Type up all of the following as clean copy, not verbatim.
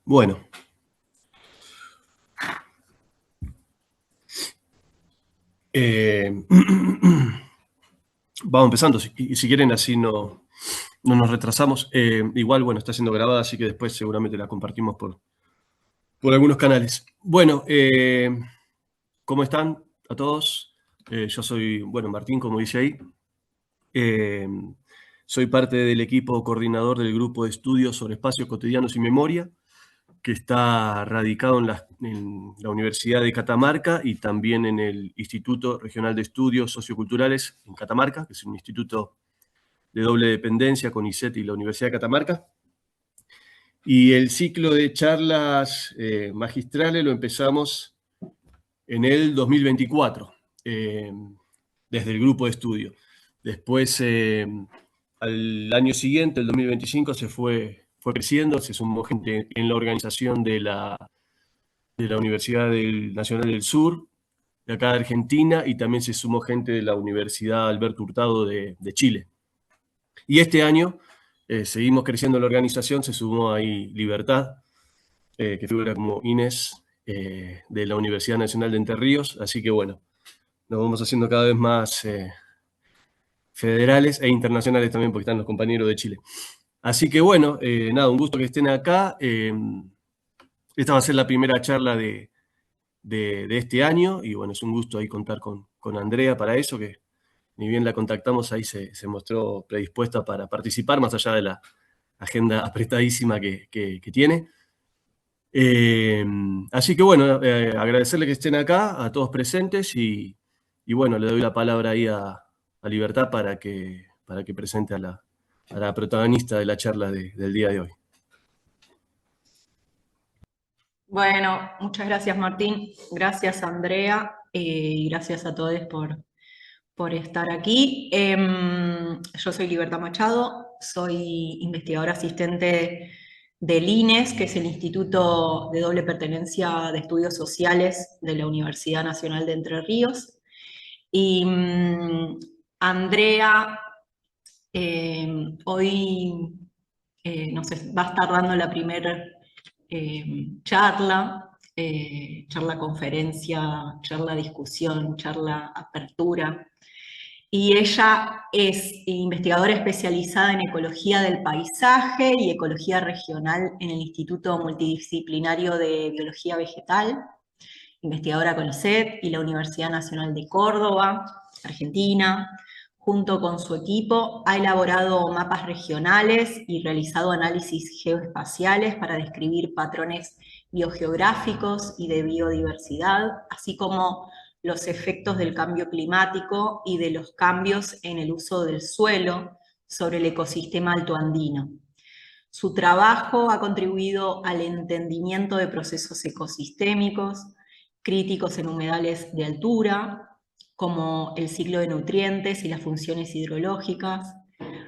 Bueno, vamos empezando. Si quieren, así no nos retrasamos. Igual, bueno, está siendo grabada, así que después seguramente la compartimos por algunos canales. Bueno, ¿cómo están a todos? Yo soy, bueno, Martín, como dice ahí. Eh, Soy parte del equipo coordinador del grupo de estudios sobre espacios cotidianos y memoria, que está radicado en la Universidad de Catamarca y también en el Instituto Regional de Estudios Socioculturales en Catamarca, que es un instituto de doble dependencia con ISET y la Universidad de Catamarca. Y el ciclo de charlas magistrales lo empezamos en el 2024, desde el grupo de estudio. Después, al año siguiente, el 2025, fue creciendo, se sumó gente en la organización de la Universidad Nacional del Sur, de acá de Argentina, y también se sumó gente de la Universidad Alberto Hurtado de Chile. Y este año seguimos creciendo la organización, se sumó ahí Libertad, que figura como Inés, de la Universidad Nacional de Entre Ríos, así que bueno, nos vamos haciendo cada vez más federales e internacionales también, porque están los compañeros de Chile. Así que bueno, nada, un gusto que estén acá. Esta va a ser la primera charla de este año, y bueno, es un gusto ahí contar con Andrea para eso, que ni bien la contactamos, ahí se mostró predispuesta para participar, más allá de la agenda apretadísima que tiene. Así que bueno, agradecerle que estén acá, a todos presentes, y bueno, le doy la palabra ahí a Libertad para que presente a la protagonista de la charla del día de hoy. Bueno, muchas gracias Martín, gracias Andrea y gracias a todos por estar aquí. Yo soy Libertad Machado, soy investigadora asistente del INES, que es el Instituto de Doble Pertenencia de Estudios Sociales de la Universidad Nacional de Entre Ríos. Y Andrea hoy nos va a estar dando la primera charla conferencia, charla discusión, charla apertura. Y ella es investigadora especializada en ecología del paisaje y ecología regional en el Instituto Multidisciplinario de Biología Vegetal, investigadora con ISET y la Universidad Nacional de Córdoba, Argentina. Junto con su equipo ha elaborado mapas regionales y realizado análisis geoespaciales para describir patrones biogeográficos y de biodiversidad, así como los efectos del cambio climático y de los cambios en el uso del suelo sobre el ecosistema altoandino. Su trabajo ha contribuido al entendimiento de procesos ecosistémicos críticos en humedales de altura, como el ciclo de nutrientes y las funciones hidrológicas.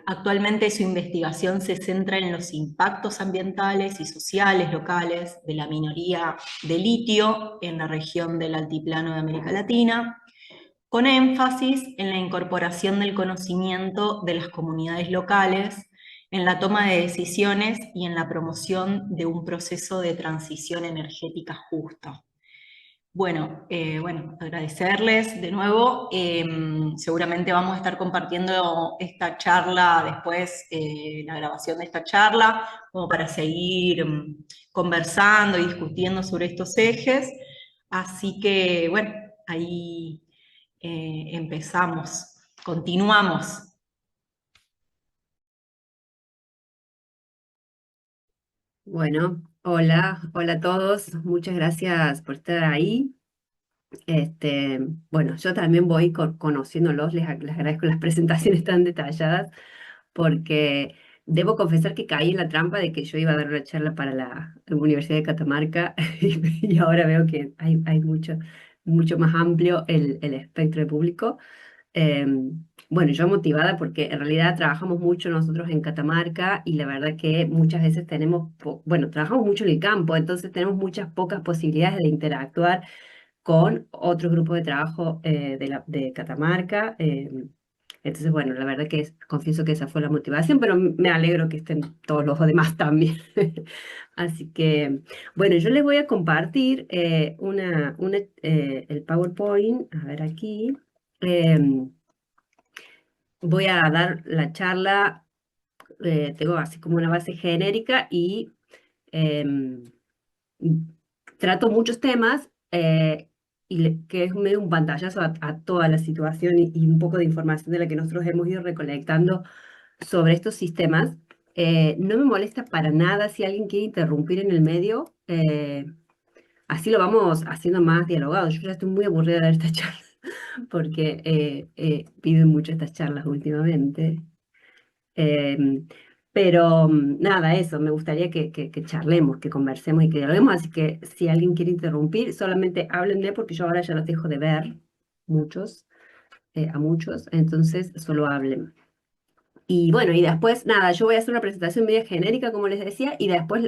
Actualmente su investigación se centra en los impactos ambientales y sociales locales de la minería de litio en la región del Altiplano de América Latina, con énfasis en la incorporación del conocimiento de las comunidades locales en la toma de decisiones y en la promoción de un proceso de transición energética justa. Bueno, agradecerles de nuevo. Seguramente vamos a estar compartiendo esta charla después, la grabación de esta charla, como para seguir conversando y discutiendo sobre estos ejes. Así que, bueno, ahí empezamos, continuamos. Bueno, hola a todos, muchas gracias por estar ahí. Bueno, yo también voy conociéndolos, les agradezco las presentaciones tan detalladas, porque debo confesar que caí en la trampa de que yo iba a dar una charla para la Universidad de Catamarca y ahora veo que hay mucho más amplio el espectro de público. Bueno, yo motivada porque en realidad trabajamos mucho nosotros en Catamarca y la verdad que muchas veces trabajamos mucho en el campo, entonces tenemos muchas pocas posibilidades de interactuar con otro grupo de trabajo de Catamarca. Entonces, bueno, la verdad que confieso que esa fue la motivación, pero me alegro que estén todos los demás también. Así que, bueno, yo les voy a compartir el PowerPoint, a ver aquí. Em, Voy a dar la charla, tengo así como una base genérica y em, trato muchos temas que es medio un pantallazo a toda la situación y un poco de información de la que nosotros hemos ido recolectando sobre estos sistemas. No me molesta para nada si alguien quiere interrumpir en el medio. Así lo vamos haciendo más dialogado. Yo ya estoy muy aburrida de esta charla porque piden mucho estas charlas últimamente. Em, pero nada, eso, me gustaría que charlemos, que conversemos y que dialoguemos. Así que si alguien quiere interrumpir, solamente háblenle porque yo ahora ya los dejo de ver, muchos, a muchos, entonces solo hablen. Y bueno, y después, nada, yo voy a hacer una presentación media genérica, como les decía, y después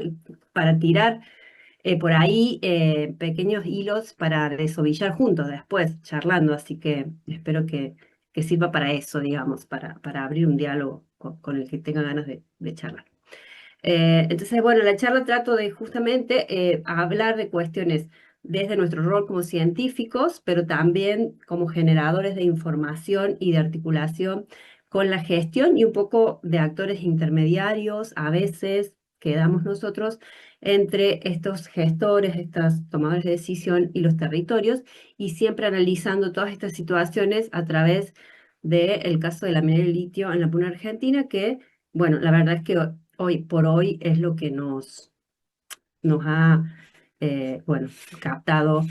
para tirar por ahí pequeños hilos para desovillar juntos después, charlando. Así que espero que sirva para eso, digamos, para abrir un diálogo con el que tenga ganas de charlar. Entonces, bueno, la charla trato de justamente hablar de cuestiones desde nuestro rol como científicos, pero también como generadores de información y de articulación con la gestión y un poco de actores intermediarios, a veces quedamos nosotros entre estos gestores, estos tomadores de decisión y los territorios, y siempre analizando todas estas situaciones a través del caso de la minería de litio en la Puna Argentina, que, bueno, la verdad es que hoy por hoy es lo que nos ha, bueno, captado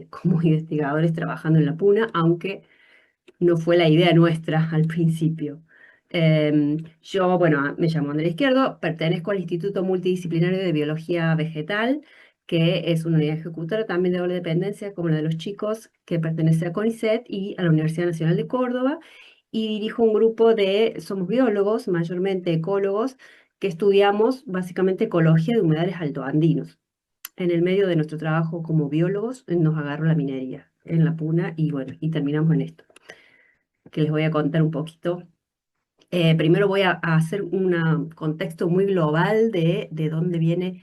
como investigadores trabajando en la Puna, aunque no fue la idea nuestra al principio. Yo, bueno, me llamo Andrea Izquierdo, pertenezco al Instituto Multidisciplinario de Biología Vegetal, que es una unidad ejecutora también de doble dependencia, como la de los chicos, que pertenece a CONICET y a la Universidad Nacional de Córdoba, y dirijo un grupo somos biólogos, mayormente ecólogos, que estudiamos básicamente ecología de humedales altoandinos. En el medio de nuestro trabajo como biólogos nos agarró la minería en la Puna y bueno, y terminamos en esto, que les voy a contar un poquito. Primero voy a hacer un contexto muy global de dónde viene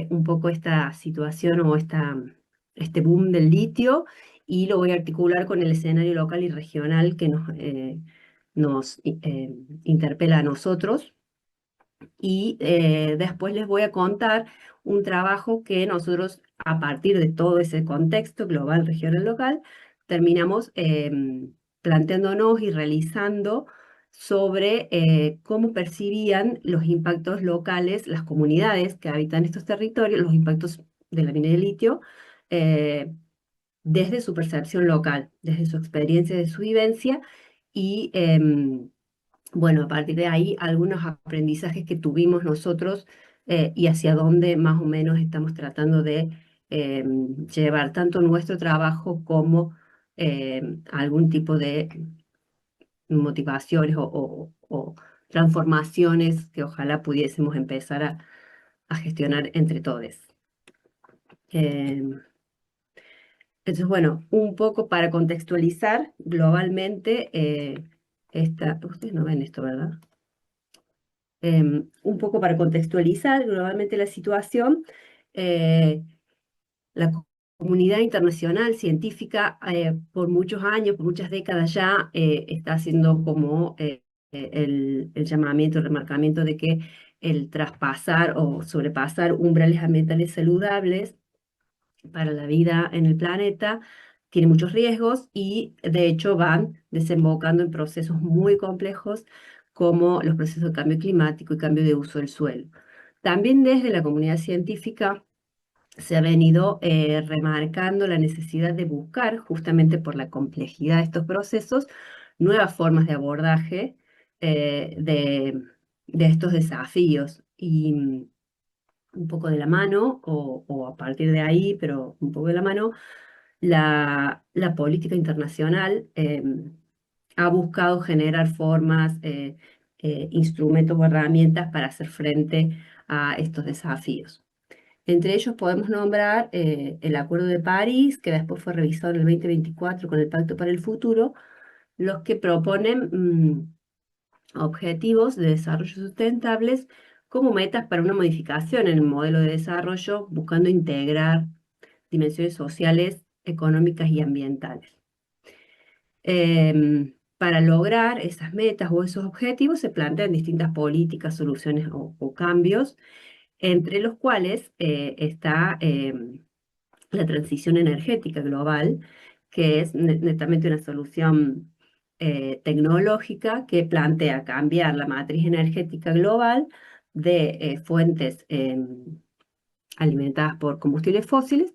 un poco esta situación o este boom del litio, y lo voy a articular con el escenario local y regional que nos interpela a nosotros. Y después les voy a contar un trabajo que nosotros, a partir de todo ese contexto global, regional, local, terminamos planteándonos y realizando sobre cómo percibían los impactos locales, las comunidades que habitan estos territorios, los impactos de la minería de litio, eh, desde su percepción local, desde su experiencia, de su vivencia, y bueno, a partir de ahí, algunos aprendizajes que tuvimos nosotros y hacia dónde más o menos estamos tratando de llevar tanto nuestro trabajo como algún tipo de motivaciones o transformaciones que ojalá pudiésemos empezar a gestionar entre todos. Entonces, bueno, un poco para contextualizar globalmente ustedes no ven esto, ¿verdad? Un poco para contextualizar globalmente la situación, la comunidad internacional científica por muchos años, por muchas décadas ya, está haciendo como el llamamiento, el remarcamiento de que el traspasar o sobrepasar umbrales ambientales saludables para la vida en el planeta tiene muchos riesgos y de hecho van desembocando en procesos muy complejos como los procesos de cambio climático y cambio de uso del suelo. También desde la comunidad científica se ha venido remarcando la necesidad de buscar, justamente por la complejidad de estos procesos, nuevas formas de abordaje de estos desafíos. Y un poco de la mano, o a partir de ahí, pero un poco de la mano, la política internacional ha buscado generar formas, instrumentos o herramientas para hacer frente a estos desafíos. Entre ellos podemos nombrar el Acuerdo de París, que después fue revisado en el 2024 con el Pacto para el Futuro, los que proponen objetivos de desarrollo sustentables como metas para una modificación en el modelo de desarrollo, buscando integrar dimensiones sociales, económicas y ambientales. Para lograr esas metas o esos objetivos se plantean distintas políticas, soluciones o cambios, entre los cuales está la transición energética global, que es netamente una solución tecnológica que plantea cambiar la matriz energética global de fuentes alimentadas por combustibles fósiles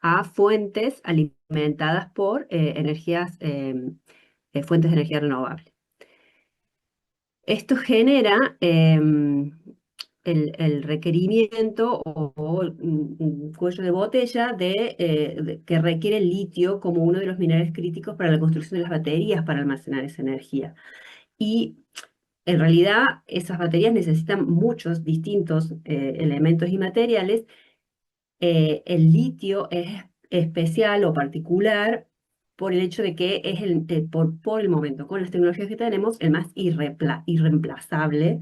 a fuentes alimentadas por fuentes de energía renovable. Esto genera el requerimiento o un cuello de botella que requiere el litio como uno de los minerales críticos para la construcción de las baterías para almacenar esa energía. Y en realidad esas baterías necesitan muchos distintos elementos y materiales. El litio es especial o particular por el hecho de que es por el momento, con las tecnologías que tenemos, el más irreemplazable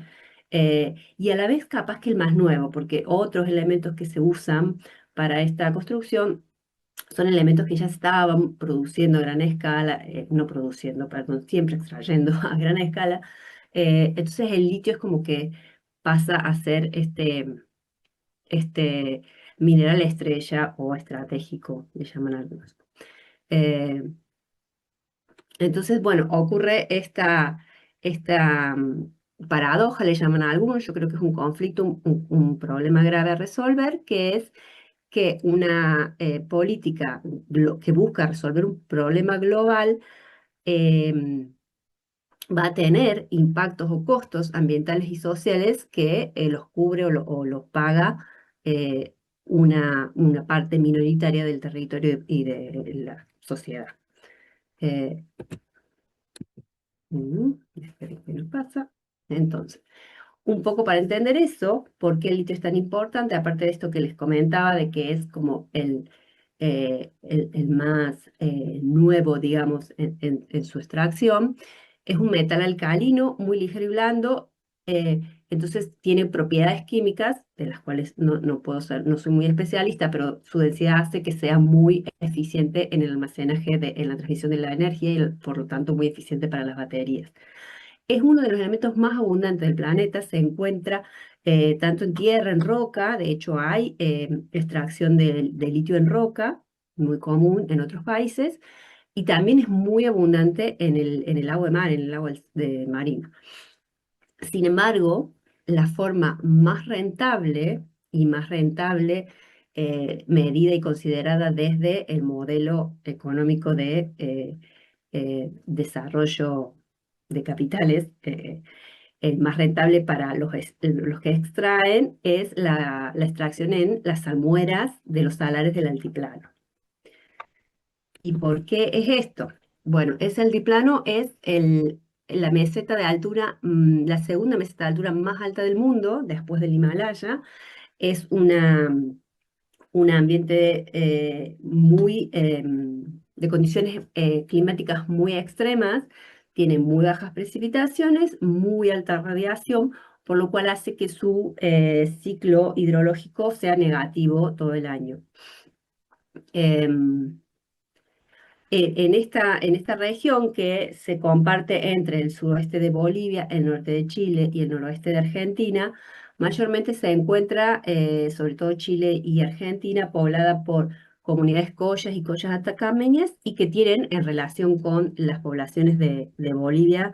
y a la vez capaz que el más nuevo, porque otros elementos que se usan para esta construcción son elementos que ya se estaban produciendo a gran escala, no produciendo, perdón, siempre extrayendo a gran escala. Entonces el litio es como que pasa a ser este mineral estrella o estratégico, le llaman algunos. Eh, entonces, bueno, ocurre esta paradoja, le llaman a algunos, yo creo que es un conflicto, un problema grave a resolver, que es que una política que busca resolver un problema global em, va a tener impactos o costos ambientales y sociales que los cubre o los paga eh, una parte minoritaria del territorio y de la sociedad. Eh, Espera que no pasa. Entonces, un poco para entender eso, por qué el litio es tan importante, aparte de esto que les comentaba, de que es como el más nuevo, digamos, en su extracción, es un metal alcalino muy ligero y blando, eh, entonces tiene propiedades químicas, de las cuales no puedo ser, no soy muy especialista, pero su densidad hace que sea muy eficiente en el almacenaje, en la transmisión de la energía y por lo tanto muy eficiente para las baterías. Es uno de los elementos más abundantes del planeta, se encuentra tanto en tierra, en roca, de hecho hay extracción de litio en roca, muy común en otros países, y también es muy abundante en el agua de mar, en el agua marino. Sin embargo, la forma más rentable y más rentable medida y considerada desde el modelo económico de desarrollo de capitales, el más rentable para los que extraen es la extracción en las salmueras de los salares del altiplano. ¿Y por qué es esto? Bueno, ese altiplano es la meseta de altura, la segunda meseta de altura más alta del mundo, después del Himalaya. Es un ambiente de condiciones climáticas muy extremas, tiene muy bajas precipitaciones, muy alta radiación, por lo cual hace que su ciclo hidrológico sea negativo todo el año. Em, en esta región que se comparte entre el suroeste de Bolivia, el norte de Chile y el noroeste de Argentina, mayormente se encuentra, sobre todo Chile y Argentina, poblada por comunidades collas y collas atacameñas y que tienen en relación con las poblaciones de Bolivia,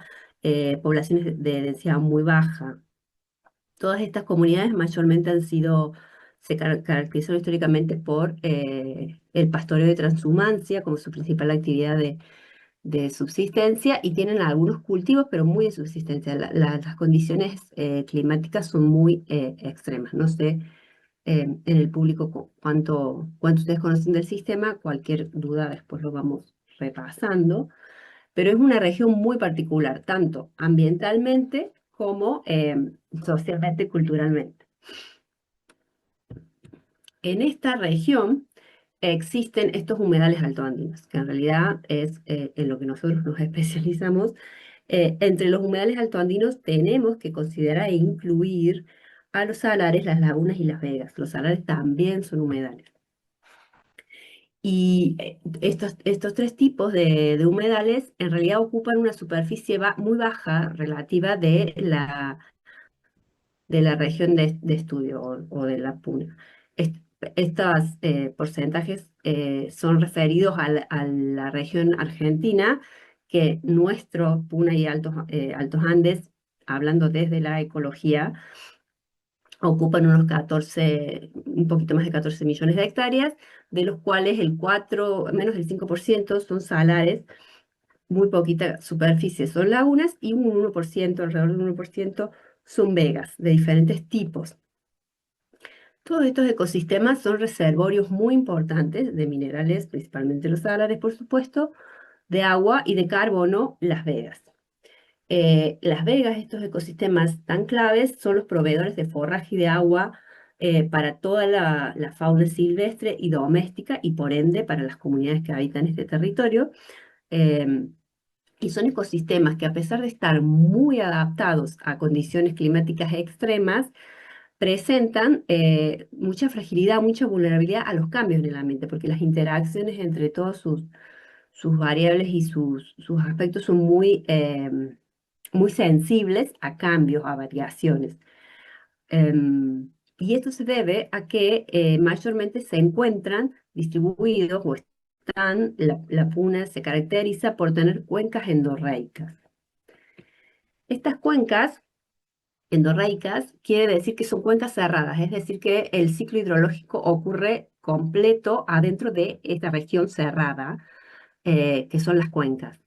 poblaciones de densidad muy baja. Todas estas comunidades mayormente se caracterizaron históricamente por el pastoreo de transhumancia como su principal actividad de subsistencia y tienen algunos cultivos, pero muy de subsistencia. Las condiciones climáticas son muy extremas. No sé en el público cuánto ustedes conocen del sistema, cualquier duda después lo vamos repasando, pero es una región muy particular, tanto ambientalmente como socialmente y culturalmente. En esta región existen estos humedales altoandinos, que en realidad es en lo que nosotros nos especializamos. Entre los humedales altoandinos tenemos que considerar e incluir a los salares, las lagunas y las vegas. Los salares también son humedales. Y estos tres tipos de humedales en realidad ocupan una superficie muy baja relativa de la región de estudio o de la puna. Estos porcentajes son referidos a la región argentina, que nuestro Puna y Altos Andes, hablando desde la ecología, ocupan unos 14, un poquito más de 14 millones de hectáreas, de los cuales menos del 5% son salares, muy poquita superficie son lagunas y un 1%, alrededor del 1%, son vegas de diferentes tipos. Todos estos ecosistemas son reservorios muy importantes de minerales, principalmente los salares, por supuesto, de agua y de carbono, las vegas. Las vegas, estos ecosistemas tan claves, son los proveedores de forraje y de agua para toda la fauna silvestre y doméstica y por ende para las comunidades que habitan este territorio. Em, y son ecosistemas que, a pesar de estar muy adaptados a condiciones climáticas extremas, presentan mucha fragilidad, mucha vulnerabilidad a los cambios en el ambiente, porque las interacciones entre todos sus variables y sus aspectos son muy sensibles a cambios, a variaciones. Y esto se debe a que mayormente se encuentran distribuidos o la puna se caracteriza por tener cuencas endorreicas. Estas cuencas endorreicas quiere decir que son cuencas cerradas, es decir, que el ciclo hidrológico ocurre completo adentro de esta región cerrada, que son las cuencas.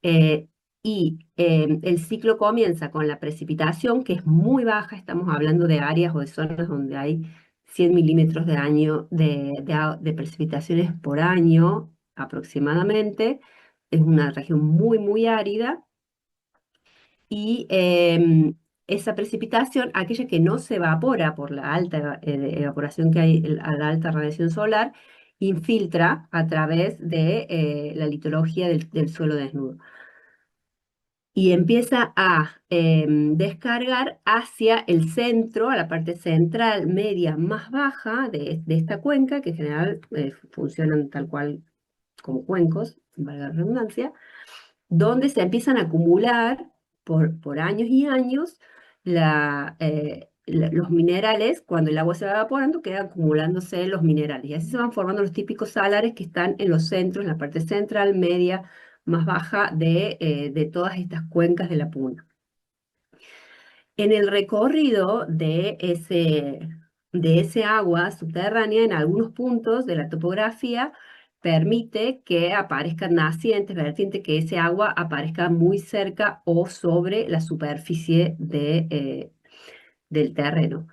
Eh, el ciclo comienza con la precipitación, que es muy baja, estamos hablando de áreas o de zonas donde hay 100 milímetros de precipitaciones por año aproximadamente. Es una región muy, muy árida. Y esa precipitación, aquella que no se evapora por la alta evaporación que hay, a la alta radiación solar, infiltra a través de la litología del suelo desnudo y empieza a descargar hacia el centro, a la parte central, media, más baja de esta cuenca, que en general funcionan tal cual como cuencos, valga la redundancia, donde se empiezan a acumular por años y años los minerales. Cuando el agua se va evaporando, quedan acumulándose los minerales. Y así se van formando los típicos salares que están en los centros, en la parte central, media, más baja de todas estas cuencas de la Puna. En el recorrido de ese agua subterránea, en algunos puntos de la topografía, permite que aparezcan nacientes, vertientes, que ese agua aparezca muy cerca o sobre la superficie del terreno.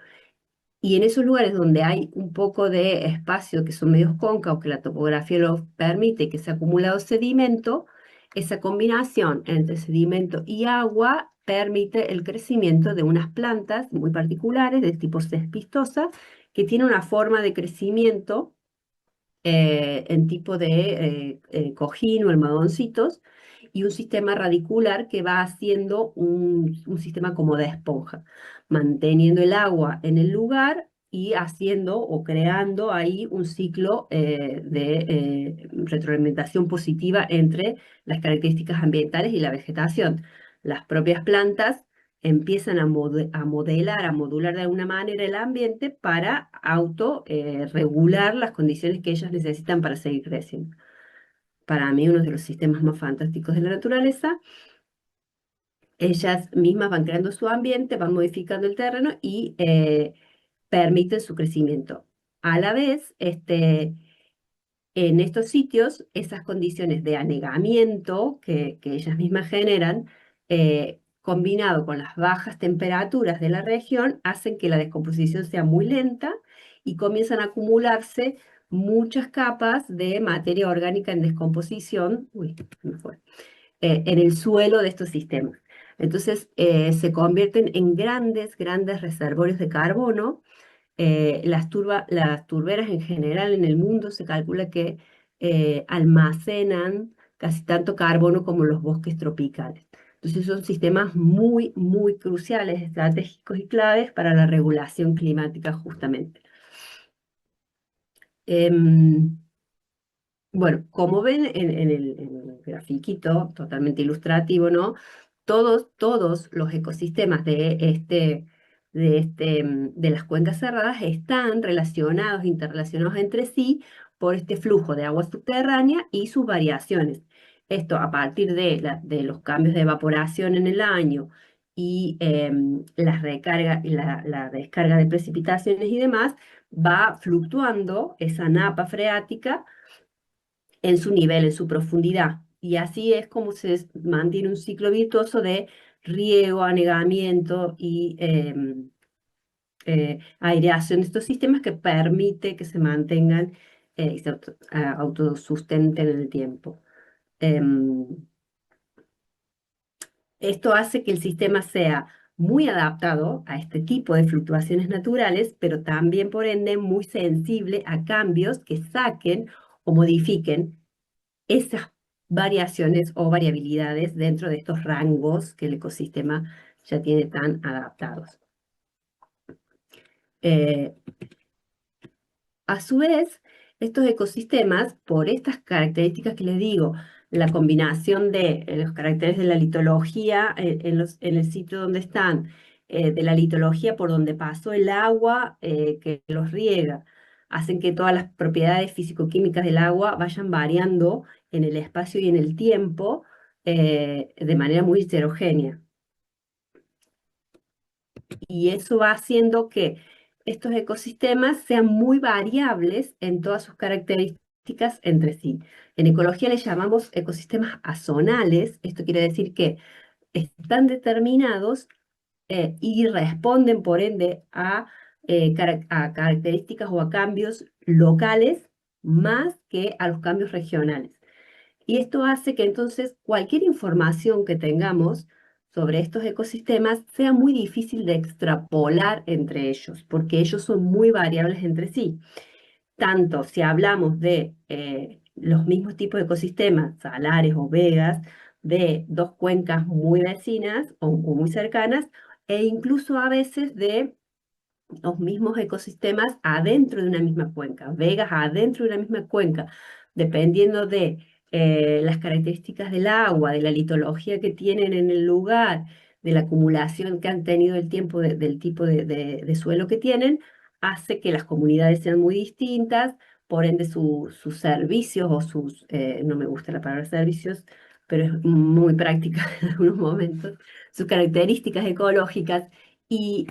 Y en esos lugares donde hay un poco de espacio, que son medios cóncavos, que la topografía lo permite, que se ha acumulado sedimento, esa combinación entre sedimento y agua permite el crecimiento de unas plantas muy particulares de tipo cespitosa, que tiene una forma de crecimiento en tipo de cojín o almodoncitos, y un sistema radicular que va haciendo un sistema como de esponja, manteniendo el agua en el lugar y haciendo o creando ahí un ciclo de retroalimentación positiva entre las características ambientales y la vegetación. Las propias plantas empiezan a modelar, a modular de alguna manera el ambiente para regular las condiciones que ellas necesitan para seguir creciendo. Para mí, uno de los sistemas más fantásticos de la naturaleza. Ellas mismas van creando su ambiente, van modificando el terreno y permiten su crecimiento. A la vez, en estos sitios, esas condiciones de anegamiento que ellas mismas generan, combinado con las bajas temperaturas de la región, hacen que la descomposición sea muy lenta y comienzan a acumularse muchas capas de materia orgánica en descomposición, en el suelo de estos sistemas. Entonces se convierten en grandes, grandes reservorios de carbono Las turberas en general en el mundo se calcula que almacenan casi tanto carbono como los bosques tropicales. Entonces son sistemas muy, muy cruciales, estratégicos y claves para la regulación climática justamente. Em, bueno, como ven en el grafiquito, totalmente ilustrativo, ¿no? Todos los ecosistemas de las cuencas cerradas están relacionados, interrelacionados entre sí por este flujo de agua subterránea y sus variaciones. Esto a partir de los cambios de evaporación en el año y las recargas, la descarga de precipitaciones y demás, va fluctuando esa napa freática en su nivel, en su profundidad. Y así es como se mantiene un ciclo virtuoso de riego, anegamiento y aireación de estos sistemas que permite que se mantengan y se autosustenten en el tiempo. Em, Esto hace que el sistema sea muy adaptado a este tipo de fluctuaciones naturales, pero también por ende muy sensible a cambios que saquen o modifiquen esas variaciones o variabilidades dentro de estos rangos que el ecosistema ya tiene tan adaptados. Eh, a su vez, estos ecosistemas, por estas características que les digo, la combinación de los caracteres de la litología en el sitio donde están, de la litología por donde pasó el agua que los riega, hacen que todas las propiedades físico-químicas del agua vayan variando en el espacio y en el tiempo de manera muy heterogénea. Y eso va haciendo que estos ecosistemas sean muy variables en todas sus características entre sí. En ecología les llamamos ecosistemas azonales. Esto quiere decir que están determinados y responden por ende a características o a cambios locales más que a los cambios regionales. Y esto hace que entonces cualquier información que tengamos sobre estos ecosistemas sea muy difícil de extrapolar entre ellos, porque ellos son muy variables entre sí. Tanto si hablamos de los mismos tipos de ecosistemas, salares o vegas, de dos cuencas muy vecinas o muy cercanas, e incluso a veces de los mismos ecosistemas adentro de una misma cuenca, vegas adentro de una misma cuenca, dependiendo de las características del agua, de la litología que tienen en el lugar, de la acumulación que han tenido el tiempo del tipo de suelo que tienen, hace que las comunidades sean muy distintas, por ende sus servicios o no me gusta la palabra servicios, pero es muy práctica en algunos momentos, sus características ecológicas y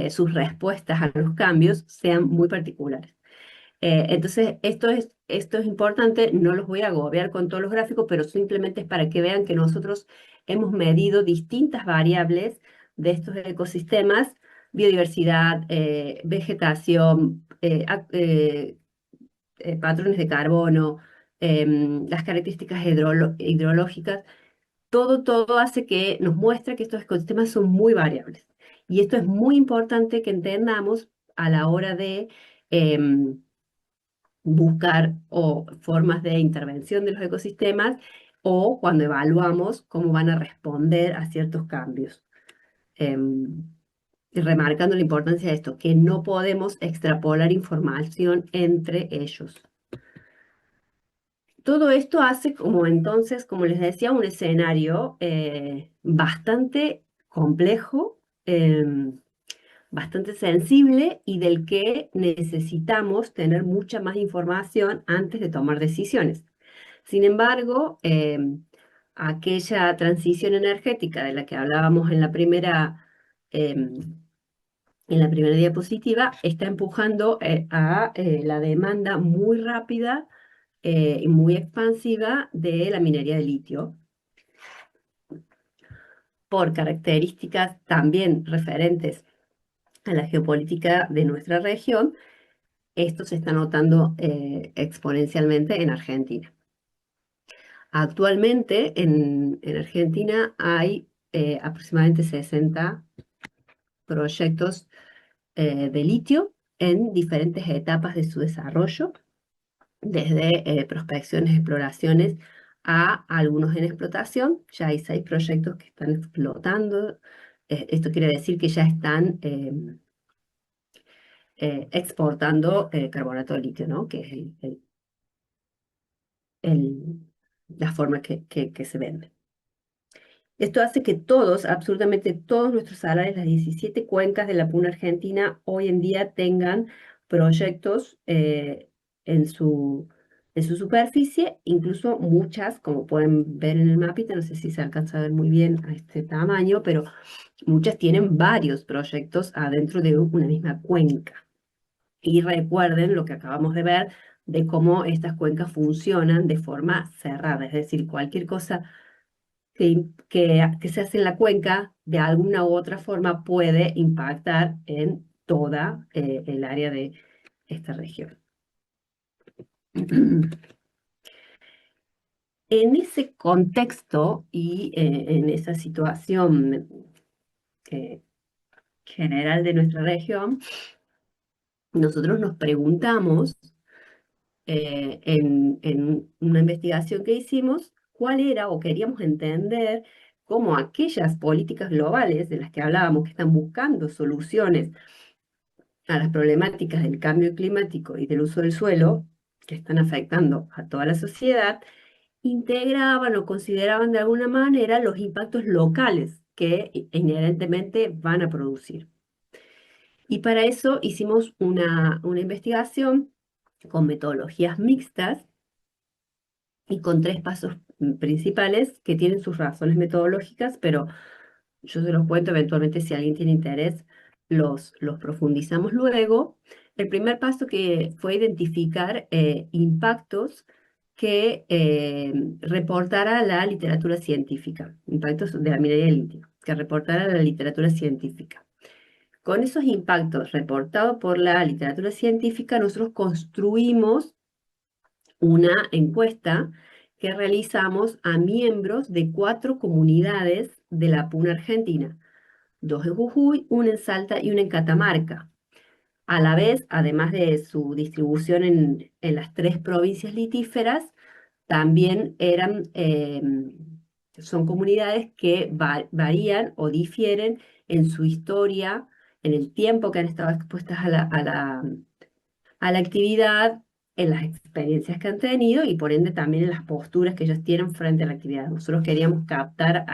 sus respuestas a los cambios sean muy particulares. Entonces, esto es importante, no los voy a agobiar con todos los gráficos, pero simplemente es para que vean que nosotros hemos medido distintas variables de estos ecosistemas, biodiversidad, vegetación, patrones de carbono, las características hidrológicas, todo hace que nos muestre que estos ecosistemas son muy variables. Y esto es muy importante que entendamos a la hora de buscar formas de intervención de los ecosistemas o cuando evaluamos cómo van a responder a ciertos cambios. Y remarcando la importancia de esto, que no podemos extrapolar información entre ellos. Todo esto hace como entonces, como les decía, un escenario bastante complejo, bastante sensible y del que necesitamos tener mucha más información antes de tomar decisiones. Sin embargo, aquella transición energética de la que hablábamos en la primera diapositiva está empujando a la demanda muy rápida y muy expansiva de la minería de litio, por características también referentes a la geopolítica de nuestra región. Esto se está notando exponencialmente en Argentina. Actualmente en Argentina hay aproximadamente 60 proyectos de litio en diferentes etapas de su desarrollo, desde prospecciones, exploraciones, a algunos en explotación. Ya hay 6 proyectos que están explotando. Esto quiere decir que ya están exportando carbonato de litio, ¿no? Que es la forma que se vende. Esto hace que todos, absolutamente todos nuestros salarios, las 17 cuencas de la Puna Argentina, hoy en día tengan proyectos en su superficie, incluso muchas, como pueden ver en el mapita, no sé si se alcanza a ver muy bien a este tamaño, pero muchas tienen varios proyectos adentro de una misma cuenca. Y recuerden lo que acabamos de ver de cómo estas cuencas funcionan de forma cerrada, es decir, cualquier cosa que se hace en la cuenca de alguna u otra forma puede impactar en toda el área de esta región. En ese contexto y en esa situación general de nuestra región, nosotros nos preguntamos en una investigación que hicimos cuál era, o queríamos entender cómo aquellas políticas globales de las que hablábamos, que están buscando soluciones a las problemáticas del cambio climático y del uso del suelo, que están afectando a toda la sociedad, integraban o consideraban de alguna manera los impactos locales que inherentemente van a producir. Y para eso hicimos una investigación con metodologías mixtas y con 3 pasos principales que tienen sus razones metodológicas, pero yo se los cuento eventualmente si alguien tiene interés, los profundizamos luego. El primer paso que fue identificar impactos que reportara la literatura científica, impactos de la minería de litio, que reportara la literatura científica. Con esos impactos reportados por la literatura científica, nosotros construimos una encuesta que realizamos a miembros de 4 comunidades de la Puna Argentina, 2 en Jujuy, 1 en Salta y 1 en Catamarca. A la vez, además de su distribución en las 3 provincias litíferas, también son comunidades que varían o difieren en su historia, en el tiempo que han estado expuestas a la actividad, en las experiencias que han tenido y por ende también en las posturas que ellos tienen frente a la actividad. Nosotros queríamos captar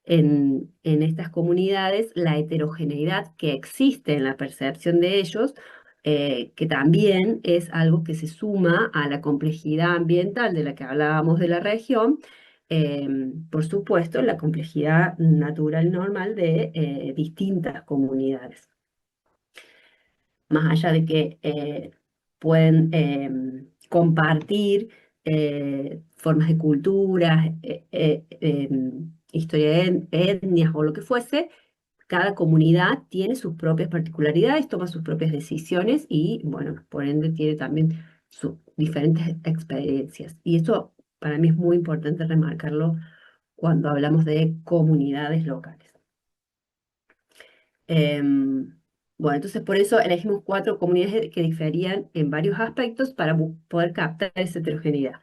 en estas comunidades la heterogeneidad que existe en la percepción de ellos, que también es algo que se suma a la complejidad ambiental de la que hablábamos de la región, por supuesto, la complejidad natural normal de distintas comunidades. Más allá de que pueden compartir formas de culturas, historia de etnias o lo que fuese, cada comunidad tiene sus propias particularidades, toma sus propias decisiones y, bueno, por ende tiene también sus diferentes experiencias. Y eso para mí es muy importante remarcarlo cuando hablamos de comunidades locales. Bueno, entonces por eso elegimos 4 comunidades que diferían en varios aspectos para poder captar esa heterogeneidad.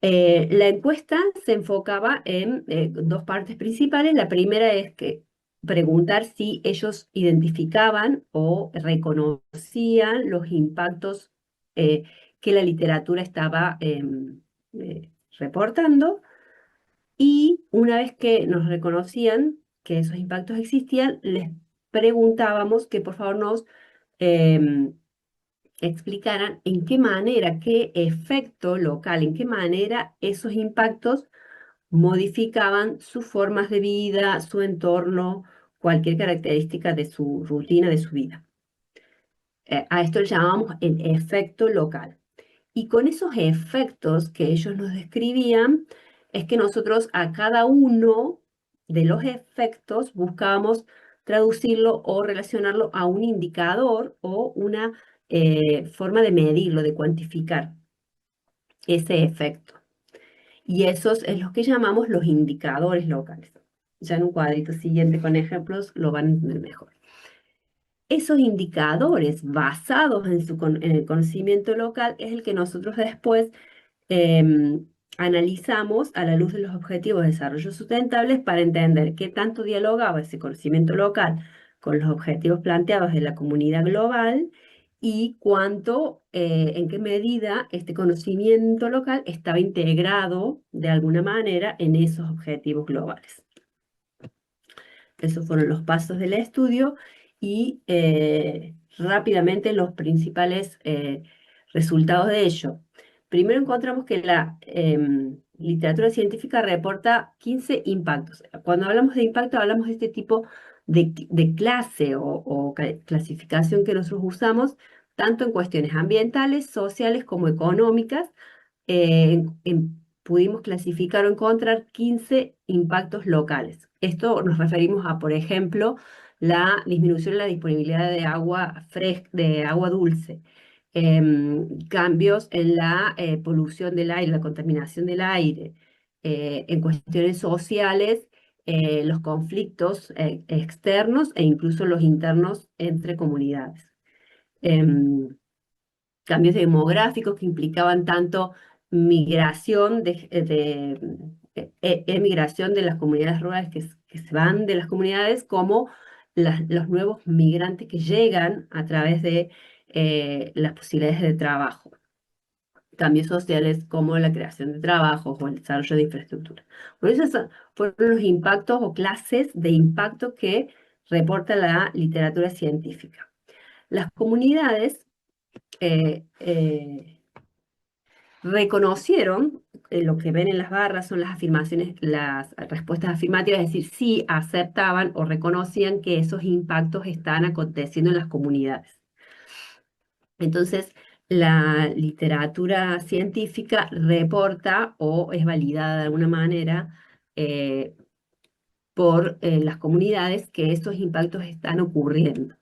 La encuesta se enfocaba en 2 partes principales. La primera es que preguntar si ellos identificaban o reconocían los impactos que la literatura estaba reportando. Y una vez que nos reconocían que esos impactos existían, les preguntábamos que por favor nos explicaran en qué manera, qué efecto local, en qué manera esos impactos modificaban sus formas de vida, su entorno, cualquier característica de su rutina, de su vida. A esto le llamamos el efecto local. Y con esos efectos que ellos nos describían, es que nosotros a cada uno de los efectos buscábamos traducirlo o relacionarlo a un indicador o una forma de medirlo, de cuantificar ese efecto. Y esos es lo que llamamos los indicadores locales. ya en un cuadrito siguiente con ejemplos lo van a entender mejor. Esos indicadores basados en el conocimiento local es el que nosotros después em, analizamos a la luz de los objetivos de desarrollo sustentables para entender qué tanto dialogaba ese conocimiento local con los objetivos planteados de la comunidad global y cuánto, en qué medida este conocimiento local estaba integrado de alguna manera en esos objetivos globales. Esos fueron los pasos del estudio y rápidamente los principales resultados de ello. Primero encontramos que la literatura científica reporta 15 impactos. Cuando hablamos de impacto hablamos de este tipo de clase o clasificación que nosotros usamos tanto en cuestiones ambientales, sociales como económicas. Pudimos clasificar o encontrar 15 impactos locales. Esto nos referimos a, por ejemplo, la disminución en la disponibilidad de agua de agua dulce, cambios en la polución del aire, la contaminación del aire, en cuestiones sociales, los conflictos externos e incluso los internos entre comunidades. Em, Cambios demográficos que implicaban tanto migración emigración de las comunidades rurales que se van de las comunidades, como los nuevos migrantes que llegan a través de las posibilidades de trabajo. Cambios sociales como la creación de trabajos o el desarrollo de infraestructura. Por eso esos fueron los impactos o clases de impacto que reporta la literatura científica. Las comunidades eh, eh, reconocieron, lo que ven en las barras son las afirmaciones, las respuestas afirmativas, es decir, sí aceptaban o reconocían que esos impactos estaban aconteciendo en las comunidades. Entonces, la literatura científica reporta o es validada de alguna manera por las comunidades que esos impactos están ocurriendo.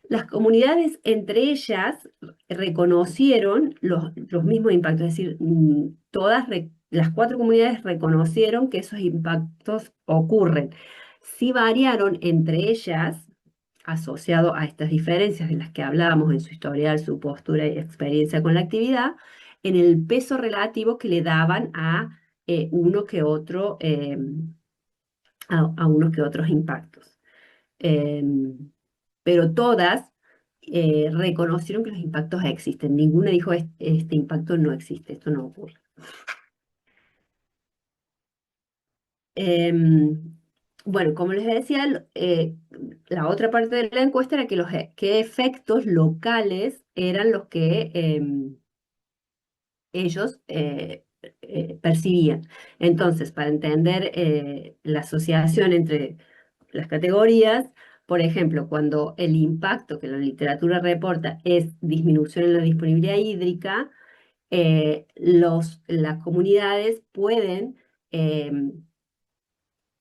Las comunidades entre ellas reconocieron los mismos impactos, es decir, las 4 comunidades reconocieron que esos impactos ocurren. Sí variaron entre ellas, asociado a estas diferencias de las que hablábamos en su historial, su postura y experiencia con la actividad, en el peso relativo que le daban a uno que otro, a unos que otros impactos. Pero todas reconocieron que los impactos existen. Ninguna dijo, este impacto no existe, esto no ocurre. Bueno, como les decía, la otra parte de la encuesta era qué efectos locales eran los que ellos percibían. Entonces, para entender la asociación entre las categorías, por ejemplo, cuando el impacto que la literatura reporta es disminución en la disponibilidad hídrica, las comunidades pueden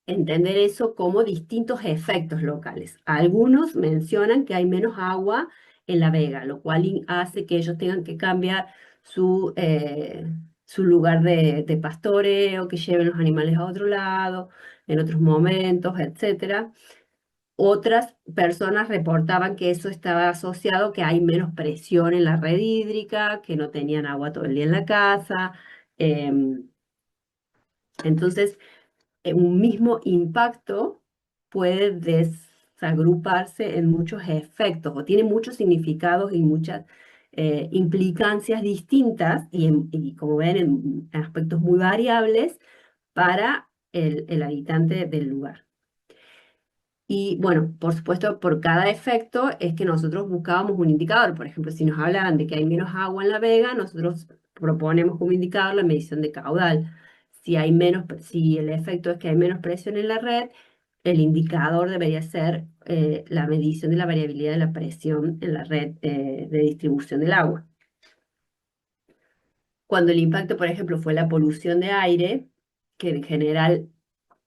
entender eso como distintos efectos locales. Algunos mencionan que hay menos agua en la vega, lo cual hace que ellos tengan que cambiar su lugar de pastoreo, que lleven los animales a otro lado, en otros momentos, etc. Otras personas reportaban que eso estaba asociado, que hay menos presión en la red hídrica, que no tenían agua todo el día en la casa. Entonces, un mismo impacto puede desagruparse en muchos efectos o tiene muchos significados y muchas implicancias distintas y como ven, en aspectos muy variables para el habitante del lugar. Y bueno, por supuesto, por cada efecto es que nosotros buscábamos un indicador. Por ejemplo, si nos hablaban de que hay menos agua en la vega, nosotros proponemos como indicador la medición de caudal. Si el efecto es que hay menos presión en la red, el indicador debería ser la medición de la variabilidad de la presión en la red de distribución del agua. Cuando el impacto, por ejemplo, fue la polución de aire, que en general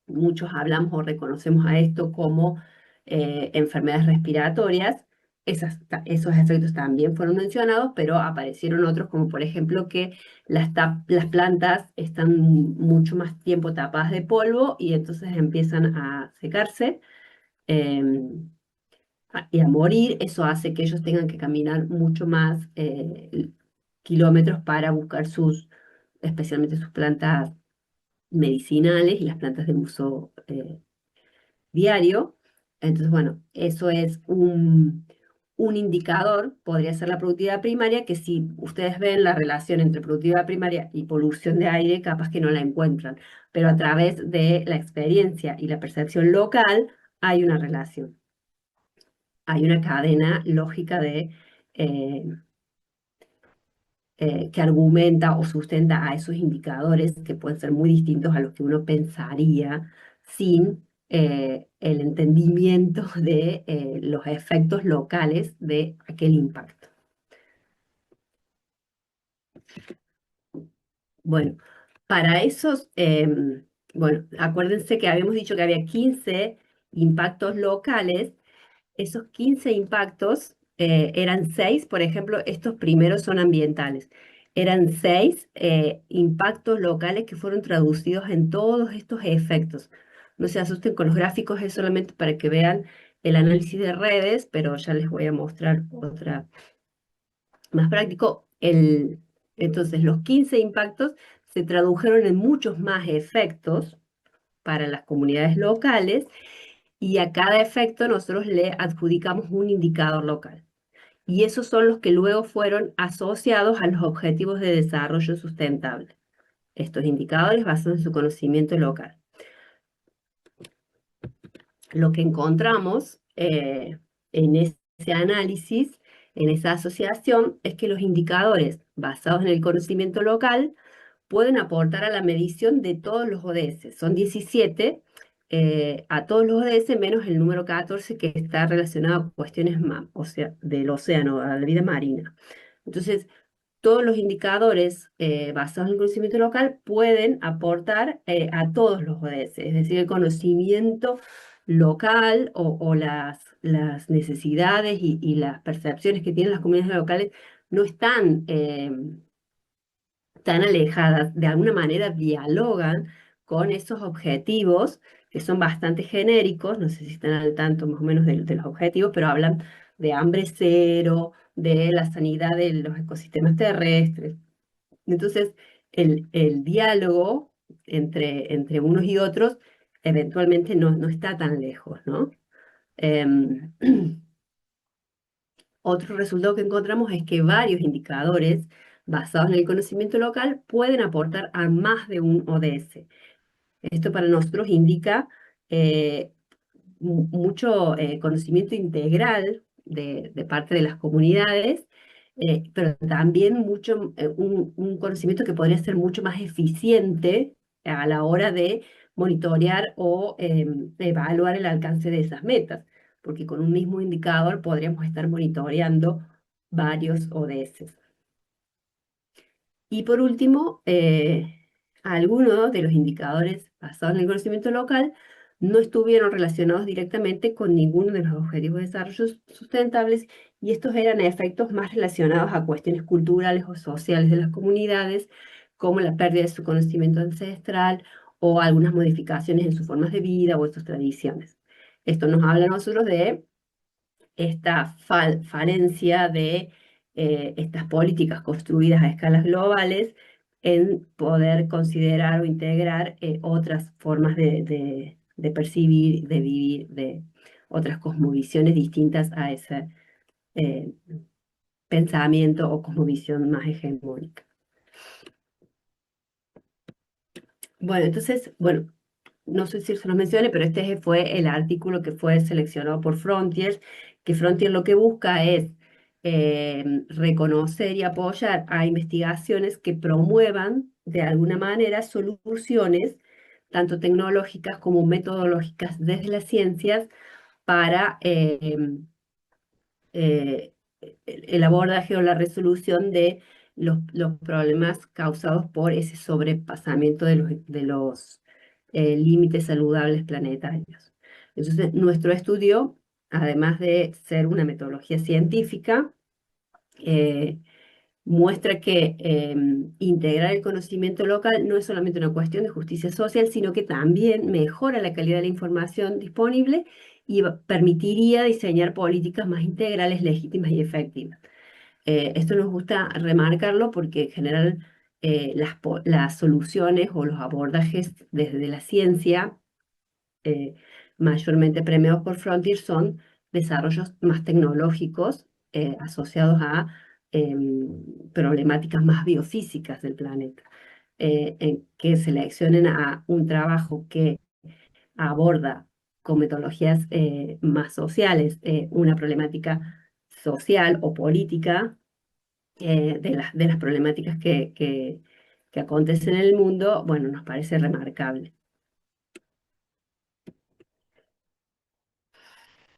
muchos hablamos o reconocemos a esto como enfermedades respiratorias, esos efectos también fueron mencionados, pero aparecieron otros, como por ejemplo que las plantas están mucho más tiempo tapadas de polvo y entonces empiezan a secarse em, y a morir. Eso hace que ellos tengan que caminar mucho más kilómetros para buscar especialmente sus plantas medicinales y las plantas de uso diario. Entonces, bueno, eso es un indicador, podría ser la productividad primaria, que si ustedes ven la relación entre productividad primaria y polución de aire, capaz que no la encuentran, pero a través de la experiencia y la percepción local hay una relación, hay una cadena lógica eh, que argumenta o sustenta a esos indicadores que pueden ser muy distintos a los que uno pensaría sin el entendimiento de los efectos locales de aquel impacto. Bueno, para esos, bueno, acuérdense que habíamos dicho que había 15 impactos locales. Esos 15 impactos eran 6, por ejemplo, estos primeros son ambientales. Eran 6 impactos locales que fueron traducidos en todos estos efectos. No se asusten con los gráficos, es solamente para que vean el análisis de redes, pero ya les voy a mostrar otra más práctico. Entonces, los 15 impactos se tradujeron en muchos más efectos para las comunidades locales y a cada efecto nosotros le adjudicamos un indicador local. Y esos son los que luego fueron asociados a los objetivos de desarrollo sustentable. Estos indicadores basados en su conocimiento local. Lo que encontramos en ese análisis, en esa asociación, es que los indicadores basados en el conocimiento local pueden aportar a la medición de todos los ODS. Son 17 a todos los ODS, menos el número 14 que está relacionado a cuestiones o sea, del océano, a la vida marina. Entonces, todos los indicadores basados en el conocimiento local pueden aportar a todos los ODS, es decir, el conocimiento local o las necesidades y las percepciones que tienen las comunidades locales no están tan alejadas, de alguna manera dialogan con esos objetivos que son bastante genéricos, no sé si están al tanto más o menos de los objetivos, pero hablan de hambre cero, de la sanidad de los ecosistemas terrestres. Entonces, el diálogo entre unos y otros eventualmente no está tan lejos, ¿no? Em, Otro resultado que encontramos es que varios indicadores basados en el conocimiento local pueden aportar a más de un ODS. Esto para nosotros indica eh, mucho conocimiento integral de parte de las comunidades, pero también un conocimiento que podría ser mucho más eficiente a la hora de monitorear o evaluar el alcance de esas metas, porque con un mismo indicador podríamos estar monitoreando varios ODS. Y por último, algunos de los indicadores basados en el conocimiento local no estuvieron relacionados directamente con ninguno de los objetivos de desarrollo sustentables y estos eran efectos más relacionados a cuestiones culturales o sociales de las comunidades, como la pérdida de su conocimiento ancestral o algunas modificaciones en sus formas de vida o en sus tradiciones. Esto nos habla a nosotros de esta falencia de estas políticas construidas a escalas globales en poder considerar o integrar otras formas de percibir, de vivir, de otras cosmovisiones distintas a ese eh, pensamiento o cosmovisión más hegemónica. Bueno, entonces, bueno, no sé si se los mencioné, pero este fue el artículo que fue seleccionado por Frontiers, que Frontier lo que busca es reconocer y apoyar a investigaciones que promuevan de alguna manera soluciones, tanto tecnológicas como metodológicas desde las ciencias, para eh, el abordaje o la resolución de los problemas causados por ese sobrepasamiento de los límites saludables planetarios. Entonces, nuestro estudio además de ser una metodología científica, muestra que integrar el conocimiento local no es solamente una cuestión de justicia social, sino que también mejora la calidad de la información disponible y permitiría diseñar políticas más integrales, legítimas y efectivas. Esto nos gusta remarcarlo porque en general las soluciones o los abordajes desde la ciencia, eh, mayormente premiados por Frontier, son desarrollos más tecnológicos asociados a problemáticas más biofísicas del planeta, en que seleccionen a un trabajo que aborda con metodologías más sociales una problemática social o política de las problemáticas que acontecen en el mundo. Bueno, nos parece remarcable.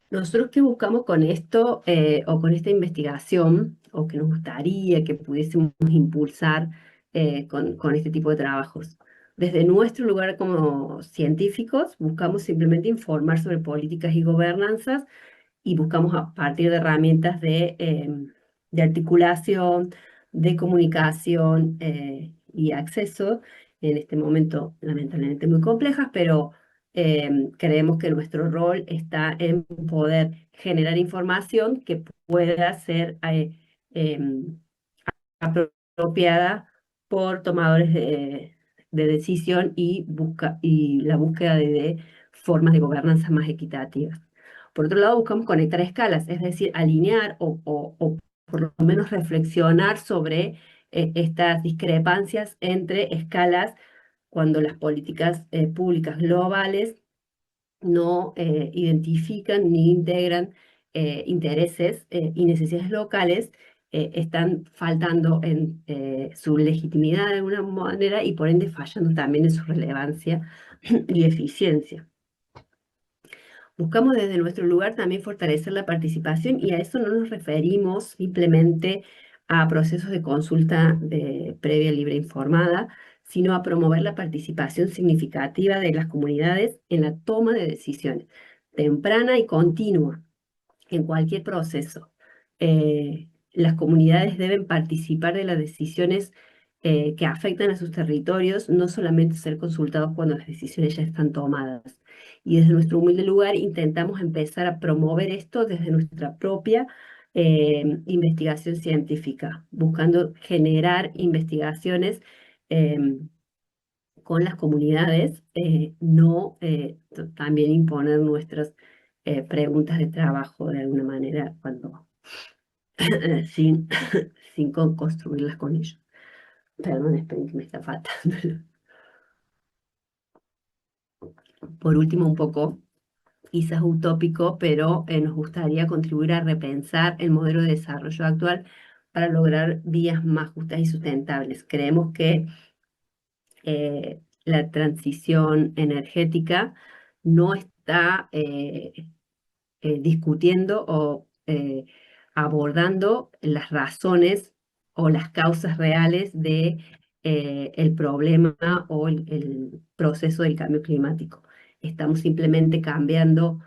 Nosotros qué buscamos con esto o con esta investigación, o que nos gustaría que pudiésemos impulsar con este tipo de trabajos. Desde nuestro lugar como científicos, buscamos simplemente informar sobre políticas y gobernanzas y buscamos a partir de herramientas de articulación, de comunicación y acceso, en este momento lamentablemente muy complejas, pero creemos que nuestro rol está en poder generar información que pueda ser apropiada por tomadores de decisión y la búsqueda de formas de gobernanza más equitativas. Por otro lado, buscamos conectar escalas, es decir, alinear o por lo menos reflexionar sobre estas discrepancias entre escalas cuando las políticas públicas globales no identifican ni integran intereses y necesidades locales, están faltando en su legitimidad de alguna manera y por ende fallando también en su relevancia y eficiencia. Buscamos desde nuestro lugar también fortalecer la participación y a eso no nos referimos simplemente a procesos de consulta previa, libre e informada, sino a promover la participación significativa de las comunidades en la toma de decisiones, temprana y continua, en cualquier proceso. Las comunidades deben participar de las decisiones que afectan a sus territorios, no solamente ser consultados cuando las decisiones ya están tomadas. Y desde nuestro humilde lugar intentamos empezar a promover esto desde nuestra propia investigación científica, buscando generar investigaciones con las comunidades, no también imponer nuestras preguntas de trabajo de alguna manera cuando sin, sin construirlas con ellos. Perdón, esperen que me está faltando. Por último, un poco quizás utópico, pero nos gustaría contribuir a repensar el modelo de desarrollo actual para lograr vías más justas y sustentables. Creemos que la transición energética no está discutiendo o abordando las razones o las causas reales de el problema o el proceso del cambio climático. Estamos simplemente cambiando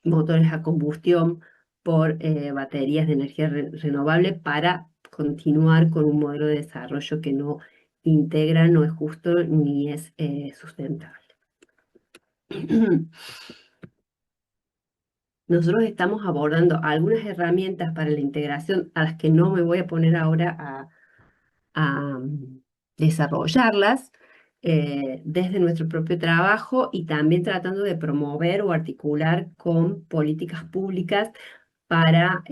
motores a combustión por baterías de energía renovable para continuar con un modelo de desarrollo que no integra, no es justo ni es sustentable. Nosotros estamos abordando algunas herramientas para la integración a las que no me voy a poner ahora a desarrollarlas desde nuestro propio trabajo y también tratando de promover o articular con políticas públicas para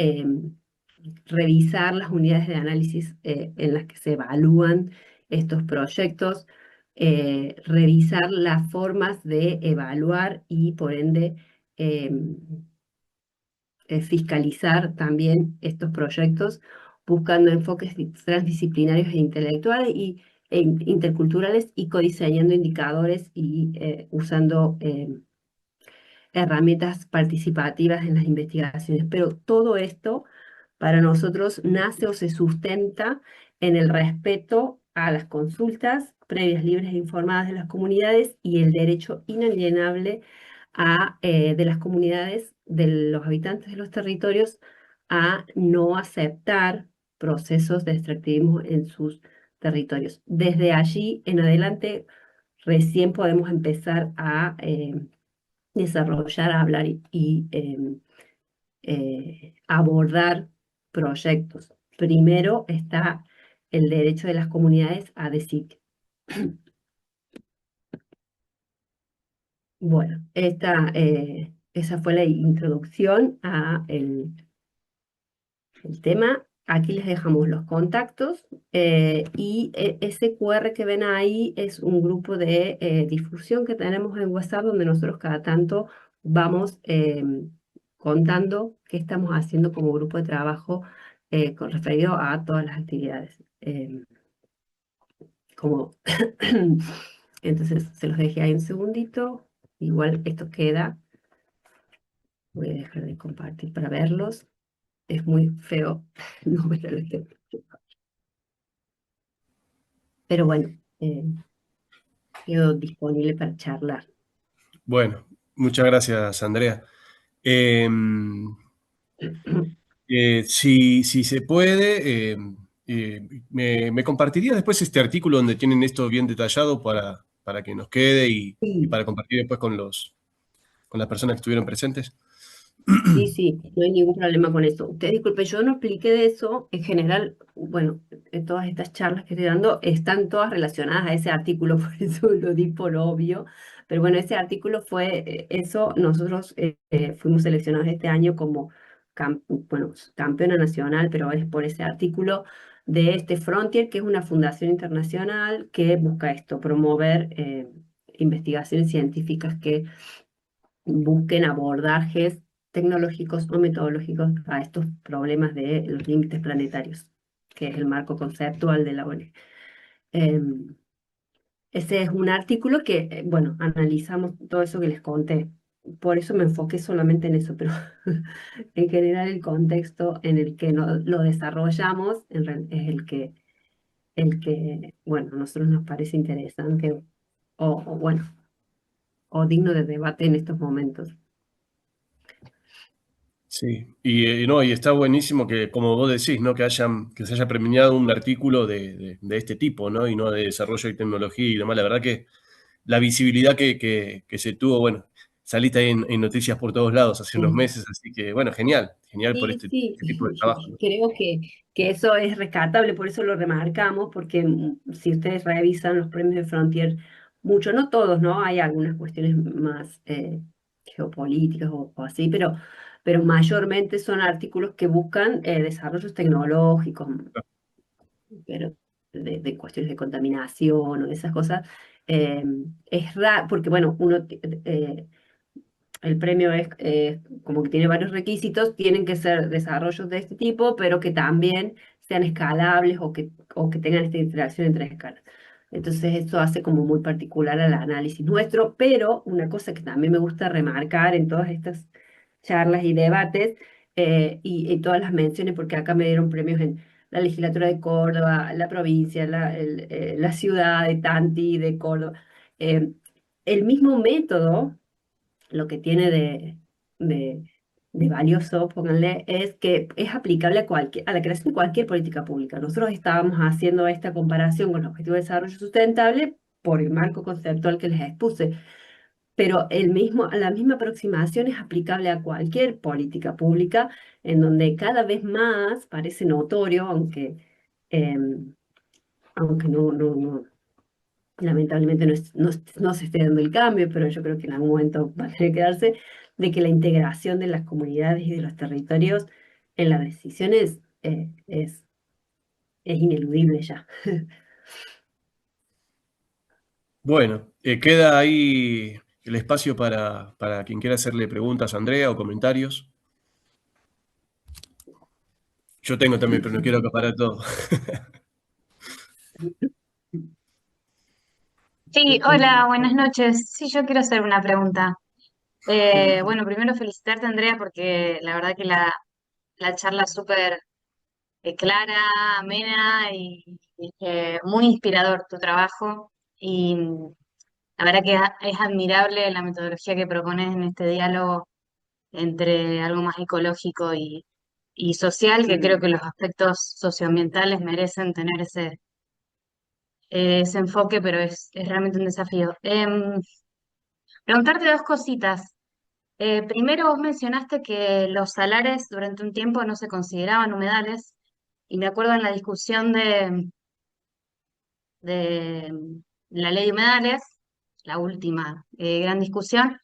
revisar las unidades de análisis en las que se evalúan estos proyectos, revisar las formas de evaluar y por ende fiscalizar también estos proyectos, buscando enfoques transdisciplinarios e intelectuales e interculturales y codiseñando indicadores y usando herramientas participativas en las investigaciones. Pero todo esto para nosotros nace o se sustenta en el respeto a las consultas previas, libres e informadas de las comunidades y el derecho inalienable de las comunidades, de los habitantes de los territorios, a no aceptar procesos de extractivismo en sus territorios. Desde allí en adelante recién podemos empezar a desarrollar, a hablar abordar proyectos. Primero está el derecho de las comunidades a decidir. Bueno, esa fue la introducción a el tema. Aquí les dejamos los contactos y ese QR que ven ahí es un grupo de difusión que tenemos en WhatsApp donde nosotros cada tanto vamos contando qué estamos haciendo como grupo de trabajo con referido a todas las actividades. Como Entonces se los dejé ahí un segundito. Igual esto queda. Voy a dejar de compartir para verlos. Es muy feo no ver el ejemplo. Pero bueno, quedo disponible para charlar. Bueno, muchas gracias, Andrea. Eh, si se puede, me compartiría después este artículo donde tienen esto bien detallado para que nos quede y Sí, para compartir después con las personas que estuvieron presentes. sí, no hay ningún problema con eso. Usted disculpe, yo no expliqué de eso. En general, bueno, todas estas charlas que estoy dando están todas relacionadas a ese artículo, por eso lo di por obvio. Pero bueno, ese artículo fue eso. Nosotros fuimos seleccionados este año como bueno, campeona nacional, pero es por ese artículo de este Frontier, que es una fundación internacional que busca esto, promover investigaciones científicas que busquen abordajes tecnológicos o metodológicos a estos problemas de los límites planetarios, que es el marco conceptual de la ONU. Ese es un artículo que, bueno, analizamos todo eso que les conté. Por eso me enfoqué solamente en eso, pero en general el contexto en el que lo desarrollamos es bueno, a nosotros nos parece interesante bueno, o digno de debate en estos momentos. Sí, no, y está buenísimo que, como vos decís, ¿no? Que se haya premiado un artículo de este tipo, ¿no? Y no de desarrollo de tecnología y demás. La verdad que la visibilidad que se tuvo, bueno, saliste ahí en noticias por todos lados hace unos Sí. meses, así que, bueno, genial, genial por Sí, sí, este tipo de trabajo, ¿no? creo que eso es rescatable, por eso lo remarcamos, porque si ustedes revisan los premios de Frontier, mucho, no todos, ¿no? Hay algunas cuestiones más geopolíticas o así, pero mayormente son artículos que buscan desarrollos tecnológicos, pero de cuestiones de contaminación o de esas cosas. Es raro, porque bueno, el premio es como que tiene varios requisitos, tienen que ser desarrollos de este tipo, pero que también sean escalables o que tengan esta interacción entre escalas. Entonces eso hace como muy particular al análisis nuestro, pero una cosa que también me gusta remarcar en todas estas charlas y debates y todas las menciones, porque acá me dieron premios en la legislatura de Córdoba, la provincia, la ciudad de Tanti, de Córdoba. eh, el mismo método lo que tiene de, de valioso, pónganle, es que es aplicable a la creación de cualquier política pública. Nosotros estábamos haciendo esta comparación con los Objetivos de Desarrollo Sustentable por el marco conceptual que les expuse, pero la misma aproximación es aplicable a cualquier política pública en donde cada vez más parece notorio, em, aunque no, lamentablemente no se esté dando el cambio, pero yo creo que en algún momento va a tener que darse, de que la integración de las comunidades y de los territorios en las decisiones es ineludible ya. Bueno, queda ahí el espacio para quien quiera hacerle preguntas a Andrea o comentarios. Yo tengo también, pero no quiero acaparar todo. Sí, hola, buenas noches. Sí, yo quiero hacer una pregunta. Bueno, primero felicitarte, Andrea, porque la verdad que la charla es súper clara, amena y muy inspirador tu trabajo. Y la verdad que es admirable la metodología que propones en este diálogo entre algo más ecológico y social, que creo Mm. que los aspectos socioambientales merecen tener ese enfoque, pero es realmente un desafío. Preguntarte dos cositas. Primero, vos mencionaste que los salares durante un tiempo no se consideraban humedales, y me acuerdo en la discusión de la ley de humedales, la última gran discusión,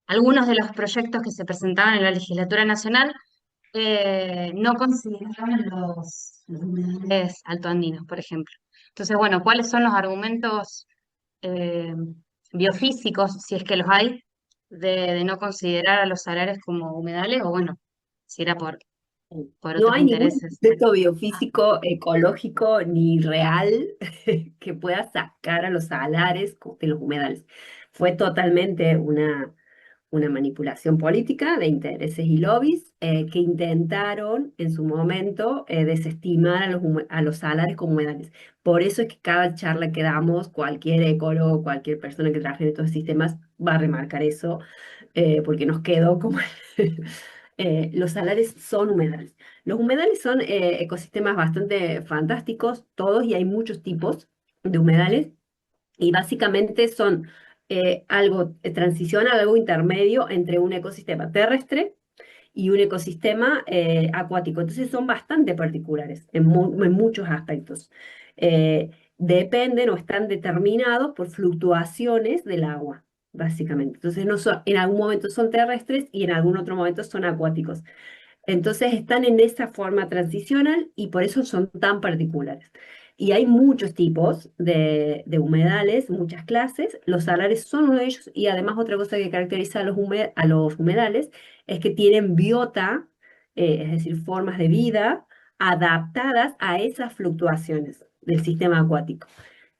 algunos de los proyectos que se presentaban en la legislatura nacional no consideraban los humedales altoandinos, por ejemplo. Entonces, bueno, ¿cuáles son los argumentos eh, biofísicos, si es que los hay, de no considerar a los salares como humedales? O bueno, si era por No otros hay ningún intereses. efecto Ah, biofísico, ecológico ni real que pueda sacar a los salares de los humedales. Fue totalmente una manipulación política de intereses y lobbies que intentaron en su momento desestimar a los salares como humedales. Por eso es que cada charla que damos, cualquier ecólogo, cualquier persona que trabaje en estos sistemas va a remarcar eso, porque nos quedó como los salares son humedales. Los humedales son ecosistemas bastante fantásticos, todos, y hay muchos tipos de humedales, y básicamente son algo transicional, algo intermedio entre un ecosistema terrestre y un ecosistema acuático. Entonces son bastante particulares en muchos aspectos. Dependen o están determinados por fluctuaciones del agua, básicamente. Entonces en algún momento son terrestres y en algún otro momento son acuáticos. Entonces están en esa forma transicional y por eso son tan particulares. Y hay muchos tipos de humedales, muchas clases. Los salares son uno de ellos, y además otra cosa que caracteriza a los humedales es que tienen biota, es decir, formas de vida adaptadas a esas fluctuaciones del sistema acuático.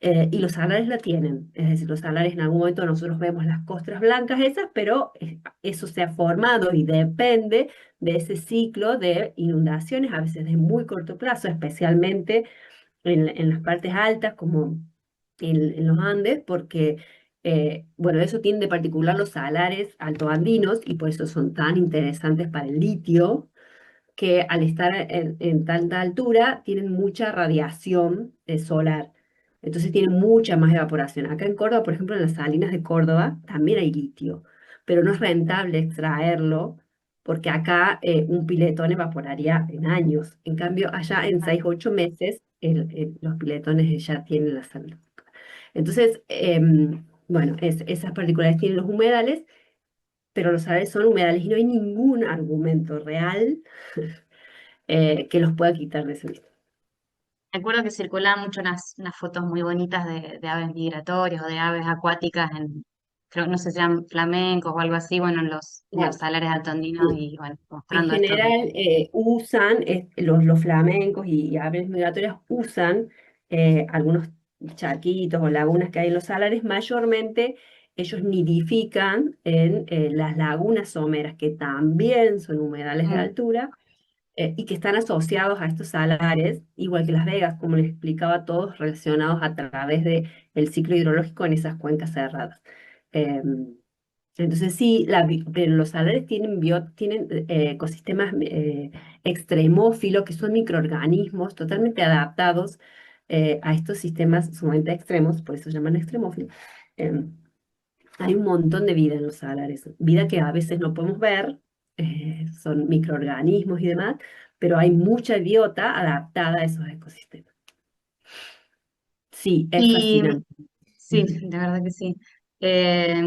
Y los salares la tienen, es decir, los salares en algún momento nosotros vemos las costras blancas esas, pero eso se ha formado y depende de ese ciclo de inundaciones, a veces de muy corto plazo, especialmente en las partes altas, como en los Andes, porque, bueno, eso tiene de particular los salares altoandinos y por eso son tan interesantes para el litio, que al estar en tanta altura tienen mucha radiación solar. Entonces tienen mucha más evaporación. Acá en Córdoba, por ejemplo, en las salinas de Córdoba también hay litio, pero no es rentable extraerlo porque acá un piletón evaporaría en años. En cambio, allá en 6 u 8 meses los piletones ya tienen la salud. Entonces, bueno, esas particularidades tienen los humedales, pero los salares son humedales y no hay ningún argumento real que los pueda quitar de ese lista. me acuerdo que circulaban mucho unas fotos muy bonitas de aves migratorias o de aves acuáticas creo, no sé si eran flamencos o algo así, bueno, en los Bueno, salares altoandinos, sí. y bueno, En mostrando esto que... general usan, los flamencos y aves migratorias usan algunos charquitos o lagunas que hay en los salares. Mayormente ellos nidifican en las lagunas someras, que también son humedales de Mm. altura, y que están asociados a estos salares, igual que Las Vegas, como les explicaba, todos relacionados a través del ciclo hidrológico en esas cuencas cerradas. Entonces sí, pero los salares tienen ecosistemas extremófilos, que son microorganismos totalmente adaptados a estos sistemas sumamente extremos, por eso se llaman extremófilos. Em, Hay un montón de vida en los salares, vida que a veces no podemos ver, son microorganismos y demás, pero hay mucha biota adaptada a esos ecosistemas. Sí, es Y fascinante. sí, de verdad que sí. Eh,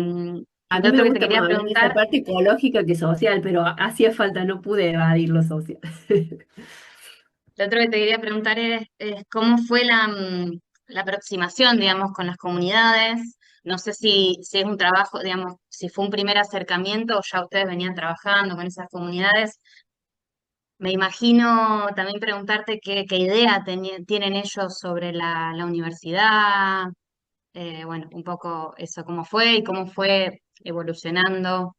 A mí lo me otro que te gusta más quería hablar de esa preguntar, parte ecológica que social, pero hacía falta, no pude evadir lo social. lo otro que te quería preguntar es cómo fue la aproximación, digamos, con las comunidades. No sé si es un trabajo, digamos, si fue un primer acercamiento o ya ustedes venían trabajando con esas comunidades. Me imagino también preguntarte qué idea tienen ellos sobre la universidad, bueno, un poco eso, cómo fue y cómo fue evolucionando,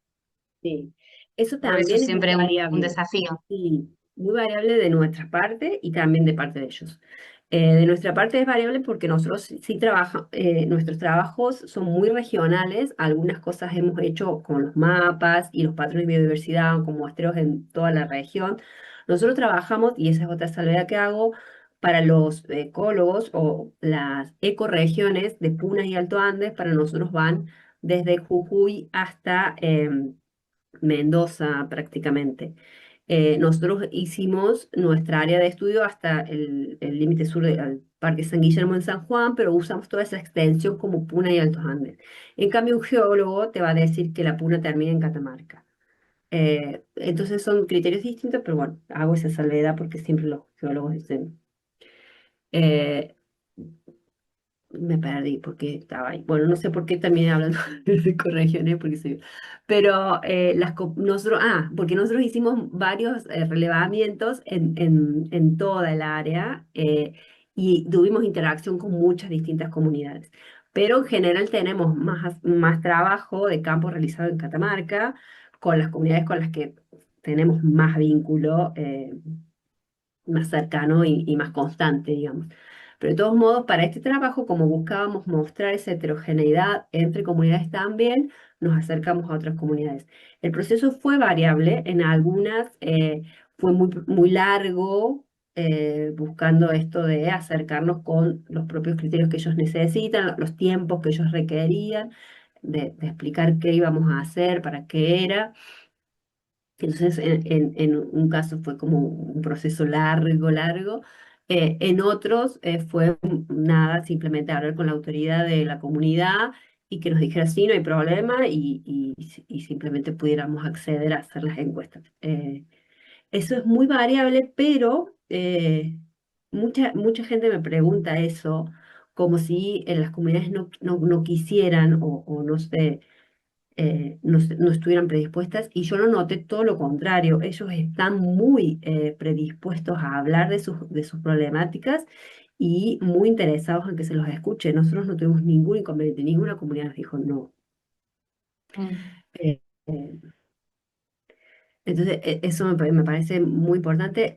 Sí, eso porque eso es también es muy siempre un variable. desafío. Sí, muy variable de nuestra parte y también de parte de ellos. De nuestra parte es variable porque nosotros sí trabajamos, nuestros trabajos son muy regionales, algunas cosas hemos hecho con los mapas y los patrones de biodiversidad con muestreos en toda la región. Nosotros trabajamos, y esa es otra salvedad que hago, para los ecólogos o las ecorregiones de Punas y Alto Andes, para nosotros van desde Jujuy hasta Mendoza prácticamente. Nosotros hicimos nuestra área de estudio hasta el límite sur del Parque San Guillermo en San Juan, pero usamos toda esa extensión como Puna y Altos Andes. En cambio, un geólogo te va a decir que la Puna termina en Catamarca. Entonces son criterios distintos, pero bueno, hago esa salvedad porque siempre los geólogos dicen. eh, Me perdí porque estaba ahí. Bueno, no sé por qué terminé hablando de corregiones, porque soy. Pero nosotros, porque nosotros hicimos varios relevamientos en toda el área y tuvimos interacción con muchas distintas comunidades. Pero en general tenemos más trabajo de campo realizado en Catamarca, con las comunidades con las que tenemos más vínculo, más cercano y más constante, digamos. Pero de todos modos, para este trabajo, como buscábamos mostrar esa heterogeneidad entre comunidades también, nos acercamos a otras comunidades. El proceso fue variable, en algunas fue muy largo, buscando esto de acercarnos con los propios criterios que ellos necesitan, los tiempos que ellos requerían, de explicar qué íbamos a hacer, para qué era. Entonces, en un caso fue como un proceso largo. En otros fue nada, simplemente hablar con la autoridad de la comunidad y que nos dijera sí, no hay problema y simplemente pudiéramos acceder a hacer las encuestas. Eso es muy variable, pero mucha gente me pregunta eso como si en las comunidades no quisieran o no sé no estuvieran predispuestas y yo lo noté todo lo contrario. Ellos están muy predispuestos a hablar de sus problemáticas y muy interesados en que se los escuche. Nosotros no tuvimos ningún inconveniente, ninguna comunidad nos dijo no. Mm. Eh, eh, entonces, eso me parece muy importante.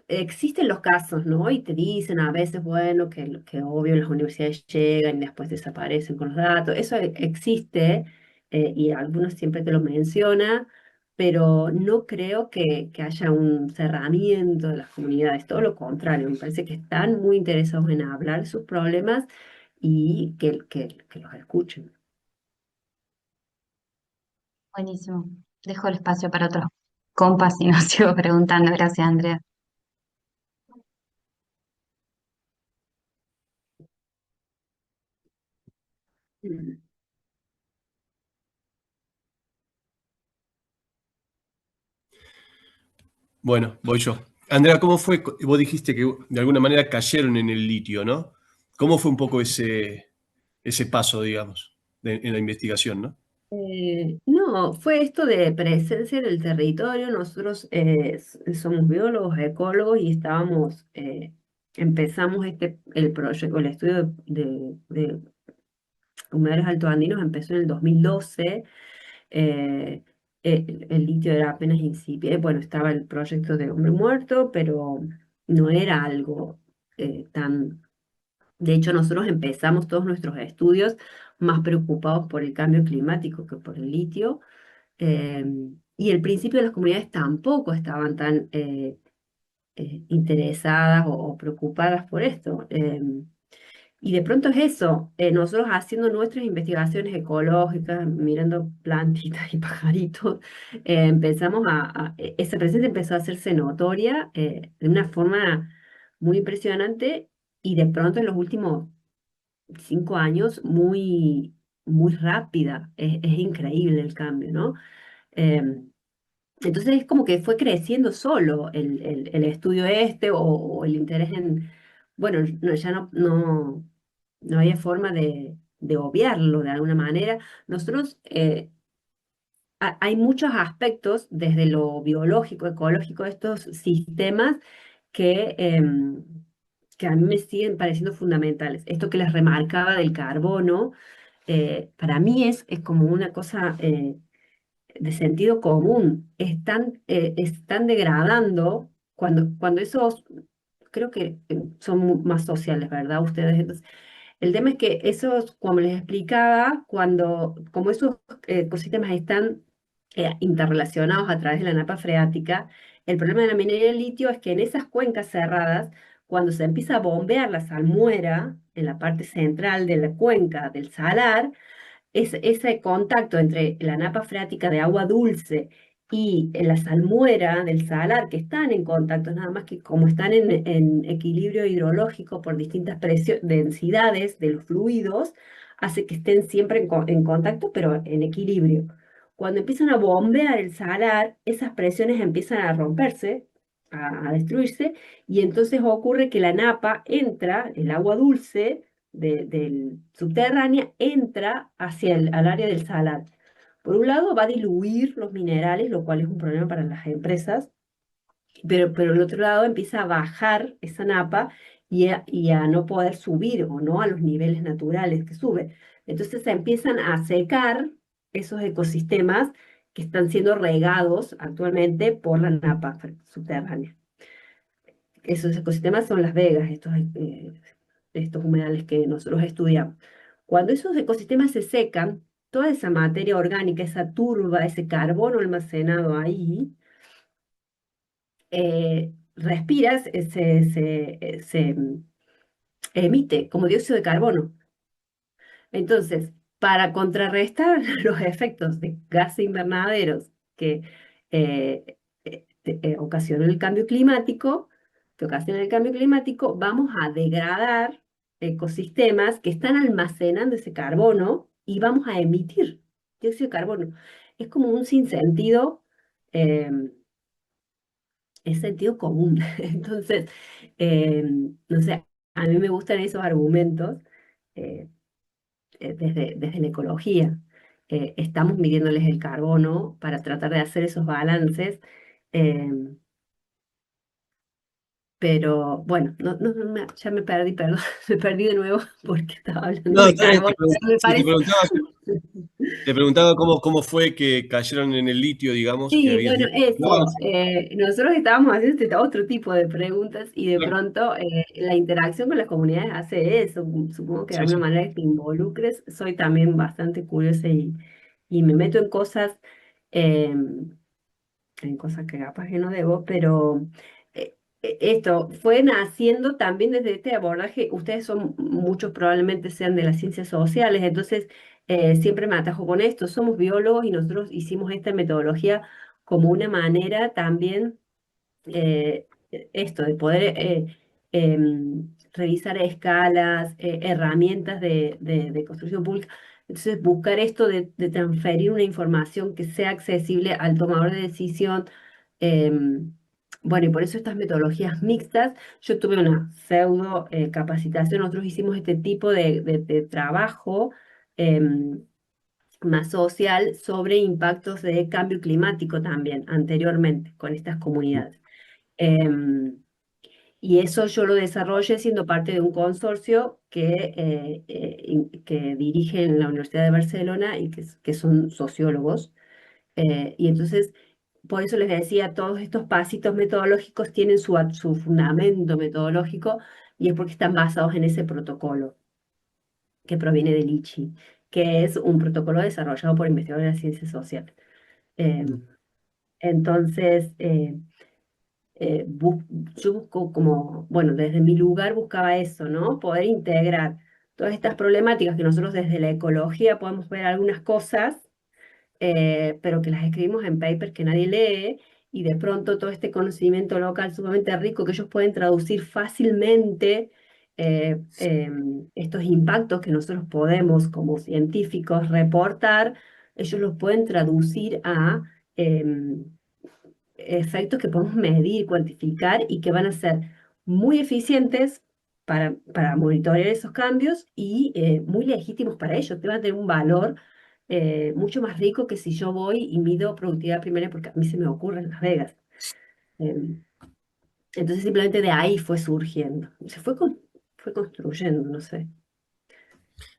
Existen los casos, ¿no? Y te dicen a veces, bueno, que obvio las universidades llegan y después desaparecen con los datos. Eso existe y algunos siempre te lo menciona, pero no creo que haya un cerramiento de las comunidades. Todo lo contrario, me parece que están muy interesados en hablar de sus problemas y que los escuchen. Buenísimo. Dejo el espacio para otros compas y nos sigo preguntando. Gracias, Andrea. Mm. Bueno, voy yo. Andrea, ¿cómo fue? Vos dijiste que de alguna manera cayeron en el litio, ¿no? ¿Cómo fue un poco ese paso, digamos, en la investigación, ¿no? No, fue esto de presencia en el territorio. Nosotros somos biólogos, ecólogos y empezamos el proyecto, el estudio de humedales altoandinos empezó en el 2012. eh, el litio era apenas incipiente. Bueno, estaba el proyecto de Hombre Muerto, pero no era algo tan. De hecho, nosotros empezamos todos nuestros estudios más preocupados por el cambio climático que por el litio. eh, y al principio las comunidades tampoco estaban tan interesadas o preocupadas por esto. Y de pronto es eso, nosotros haciendo nuestras investigaciones ecológicas, mirando plantitas y pajaritos, esa presencia empezó a hacerse notoria de una forma muy impresionante y de pronto en los últimos 5 años muy rápida. Es increíble el cambio, ¿no? Em, entonces es como que fue creciendo solo el estudio o el interés bueno, ya no había forma de obviarlo de alguna manera. Nosotros, hay muchos aspectos desde lo biológico, ecológico de estos sistemas que a mí me siguen pareciendo fundamentales. Esto que les remarcaba del carbono, para mí es como una cosa de sentido común. Están degradando cuando esos creo que son más sociales, ¿verdad? Ustedes. Entonces, el tema es que esos, como les explicaba, como esos ecosistemas están interrelacionados a través de la napa freática, el problema de la minería de litio es que en esas cuencas cerradas, cuando se empieza a bombear la salmuera en la parte central de la cuenca del salar, ese contacto entre la napa freática de agua dulce y la salmuera del salar, que están en contacto, nada más que como están en equilibrio hidrológico por distintas densidades de los fluidos, hace que estén siempre en contacto, pero en equilibrio. Cuando empiezan a bombear el salar, esas presiones empiezan a romperse, a destruirse, y entonces ocurre que la napa entra, el agua dulce, del subterránea entra hacia al área del salar. Por un lado va a diluir los minerales, lo cual es un problema para las empresas, pero el otro lado empieza a bajar esa napa y a no poder subir o no a los niveles naturales que sube. Entonces se empiezan a secar esos ecosistemas que están siendo regados actualmente por la napa subterránea. Esos ecosistemas son Las Vegas, estos humedales que nosotros estudiamos. Cuando esos ecosistemas se secan, toda esa materia orgánica, esa turba, ese carbono almacenado ahí, respiras, se emite como dióxido de carbono. Entonces, para contrarrestar los efectos de gases invernaderos que ocasionó el cambio climático, vamos a degradar ecosistemas que están almacenando ese carbono y vamos a emitir dióxido de carbono. Es como un sinsentido, eh, es sentido común. Entonces, no sé, a mí me gustan esos argumentos. eh, desde la ecología. Estamos midiéndoles el carbono para tratar de hacer esos balances, eh, pero bueno, ya me perdí, perdón, me perdí de nuevo porque estaba hablando No, de está bien, carbono. Me sí, parece. te preguntaba cómo fue que cayeron en el litio, digamos, que Sí, habías bueno, dicho. No, eso. Nosotros estábamos haciendo otro tipo de preguntas y de claro, pronto la interacción con las comunidades hace eso. Supongo que de sí, alguna sí. manera te involucres. Soy también bastante curiosa y me meto eh, en cosas que capaz que no debo, pero esto fue naciendo también desde este abordaje. Ustedes son, muchos probablemente sean de las ciencias sociales, entonces siempre me atajo con esto. Somos biólogos y nosotros hicimos esta metodología como una manera también esto de poder revisar escalas, herramientas de construcción pública. Entonces, buscar esto de transferir una información que sea accesible al tomador de decisión. Bueno, y por eso estas metodologías mixtas, yo tuve una pseudo capacitación, nosotros hicimos este tipo de trabajo más social sobre impactos de cambio climático también anteriormente con estas comunidades. Em, y eso yo lo desarrollé siendo parte de un consorcio que dirige en la Universidad de Barcelona y que son sociólogos. Y entonces, por eso les decía, todos estos pasitos metodológicos tienen su fundamento metodológico y es porque están basados en ese protocolo que proviene del ICHI, que es un protocolo desarrollado por investigadores de las ciencias sociales. Entonces, yo busco como, bueno, desde mi lugar buscaba eso, ¿no? Poder integrar todas estas problemáticas que nosotros desde la ecología podemos ver algunas cosas, pero que las escribimos en papers que nadie lee, y de pronto todo este conocimiento local sumamente rico que ellos pueden traducir fácilmente, estos impactos que nosotros podemos como científicos reportar, ellos los pueden traducir a efectos que podemos medir, cuantificar y que van a ser muy eficientes para monitorear esos cambios y muy legítimos para ellos, que van a tener un valor mucho más rico que si yo voy y mido productividad primaria porque a mí se me ocurre en Las Vegas. Entonces simplemente de ahí fue surgiendo, fue construyendo, no sé.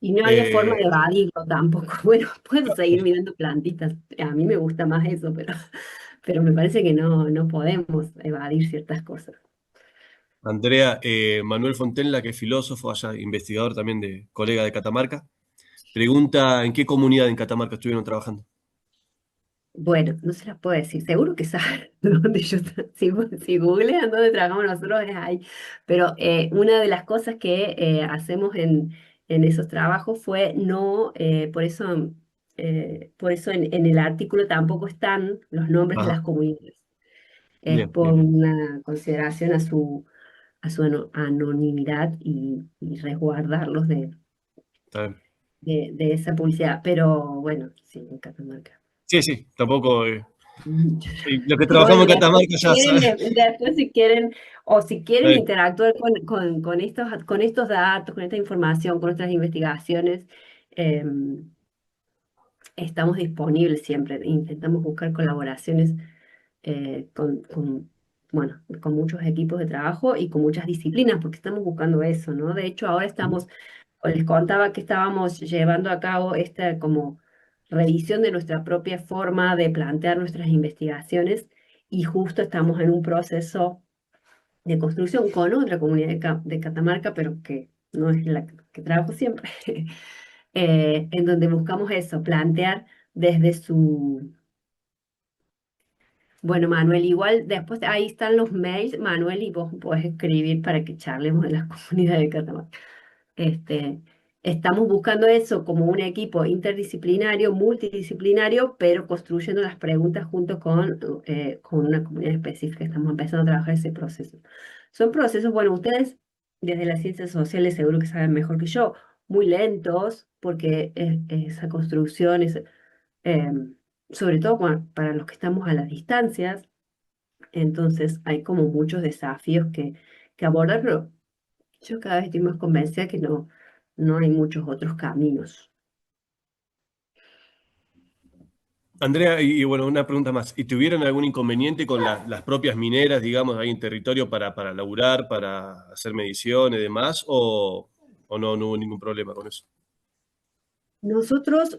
Y no había forma Eh, de evadirlo tampoco. Bueno, puedo seguir mirando plantitas, a mí me gusta más eso, pero me parece que no podemos evadir ciertas cosas. Andrea, Manuel Fontenla, que es filósofo, allá, investigador también colega de Catamarca, pregunta en qué comunidad en Catamarca estuvieron trabajando. Bueno, no se las puedo decir, seguro que saben dónde si googlean dónde trabajamos nosotros es ahí, pero una de las cosas que hacemos en esos trabajos fue no, por eso en el artículo tampoco están los nombres de Ajá, las comunidades, es bien, por bien, una consideración a su anonimidad y resguardarlos está bien. de esa publicidad, pero bueno, sí, en Catamarca. Sí, sí, tampoco. Mm. Los que trabajamos Bueno, en Catamarca ya saben. después si quieren, o si quieren Eh, interactuar con estos datos, con esta información, con nuestras investigaciones, eh, estamos disponibles siempre. Intentamos buscar colaboraciones bueno, con muchos equipos de trabajo y con muchas disciplinas, porque estamos buscando eso, ¿no? De hecho, ahora estamos, o les contaba que estábamos llevando a cabo esta como revisión de nuestra propia forma de plantear nuestras investigaciones y justo estamos en un proceso de construcción con otra comunidad de Catamarca, pero que no es la que trabajo siempre, en donde buscamos eso, plantear desde su bueno, Manuel, igual después ahí están los mails, Manuel, y vos podés escribir para que charlemos de las comunidades de Catamarca. Este, estamos buscando eso como un equipo interdisciplinario, multidisciplinario, pero construyendo las preguntas junto con una comunidad específica. Estamos empezando a trabajar ese proceso. Son procesos, bueno, ustedes desde las ciencias sociales seguro que saben mejor que yo, muy lentos, porque esa construcción, em, sobre todo para los que estamos a las distancias, entonces hay como muchos desafíos que abordar, pero yo cada vez estoy más convencida que no hay muchos otros caminos. Andrea, bueno, una pregunta más. ¿Y tuvieron algún inconveniente con las propias mineras, digamos, ahí en territorio para laburar, para hacer mediciones y demás? ¿O no hubo ningún problema con eso? Nosotros,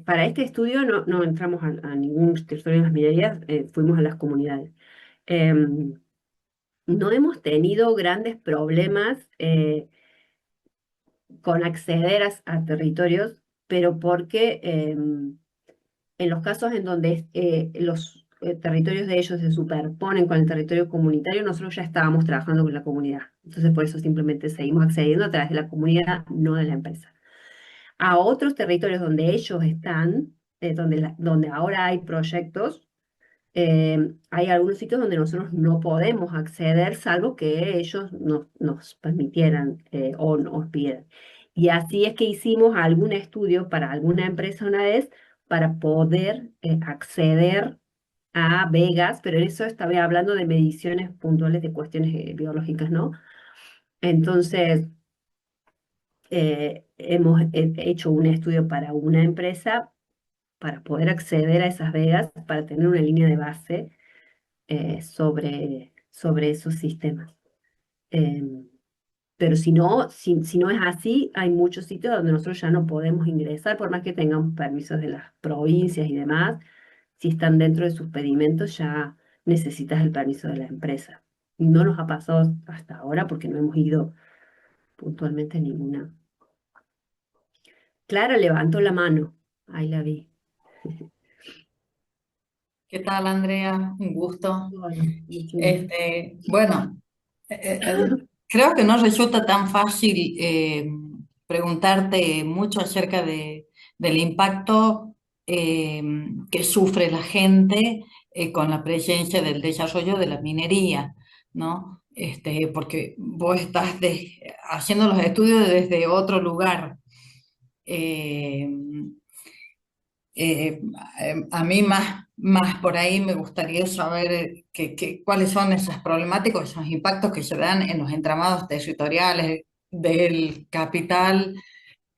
para este estudio no entramos a ningún territorio de las minerías, fuimos a las comunidades. Em, no hemos tenido grandes problemas con acceder a territorios, pero porque en los casos en donde los territorios de ellos se superponen con el territorio comunitario, nosotros ya estábamos trabajando con la comunidad. Entonces, por eso simplemente seguimos accediendo a través de la comunidad, no de la empresa. A otros territorios donde ellos están, donde ahora hay proyectos, hay algunos sitios donde nosotros no podemos acceder, salvo que ellos nos permitieran o nos pidieran. Y así es que hicimos algún estudio para alguna empresa una vez para poder acceder a vegas, pero eso estaba hablando de mediciones puntuales de cuestiones biológicas, ¿no? Entonces, hemos hecho un estudio para una empresa para poder acceder a esas vegas, para tener una línea de base sobre esos sistemas. Em, pero si no es así, hay muchos sitios donde nosotros ya no podemos ingresar, por más que tengamos permisos de las provincias y demás, si están dentro de sus pedimentos ya necesitas el permiso de la empresa. No nos ha pasado hasta ahora porque no hemos ido puntualmente a ninguna. Clara levantó la mano, ahí la vi. ¿Qué tal, Andrea? Un gusto. Hola, mucho gusto. Bueno, creo que no resulta tan fácil preguntarte mucho acerca del impacto eh, que sufre la gente con la presencia del desarrollo de la minería, ¿no? Porque vos estás haciendo los estudios desde otro lugar. Eh, eh, a mí más por ahí me gustaría saber cuáles son esas problemáticas, esos impactos que se dan en los entramados territoriales del capital,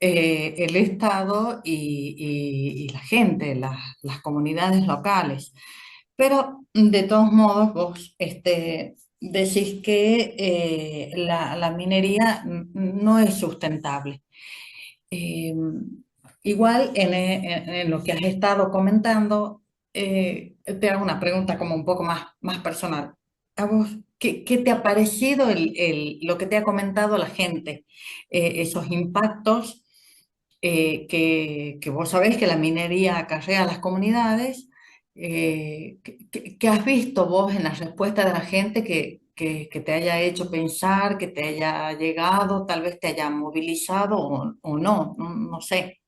el Estado y la gente, las comunidades locales. Pero de todos modos, vos decís que la minería no es sustentable. Eh, Igual en lo que has estado comentando, te hago una pregunta como un poco más personal. ¿A vos ¿qué te ha parecido lo que te ha comentado la gente? Esos impactos que vos sabés que la minería acarrea a las comunidades. ¿Qué has visto vos en la respuesta de la gente que te haya hecho pensar, que te haya llegado, tal vez te haya movilizado o no, no sé.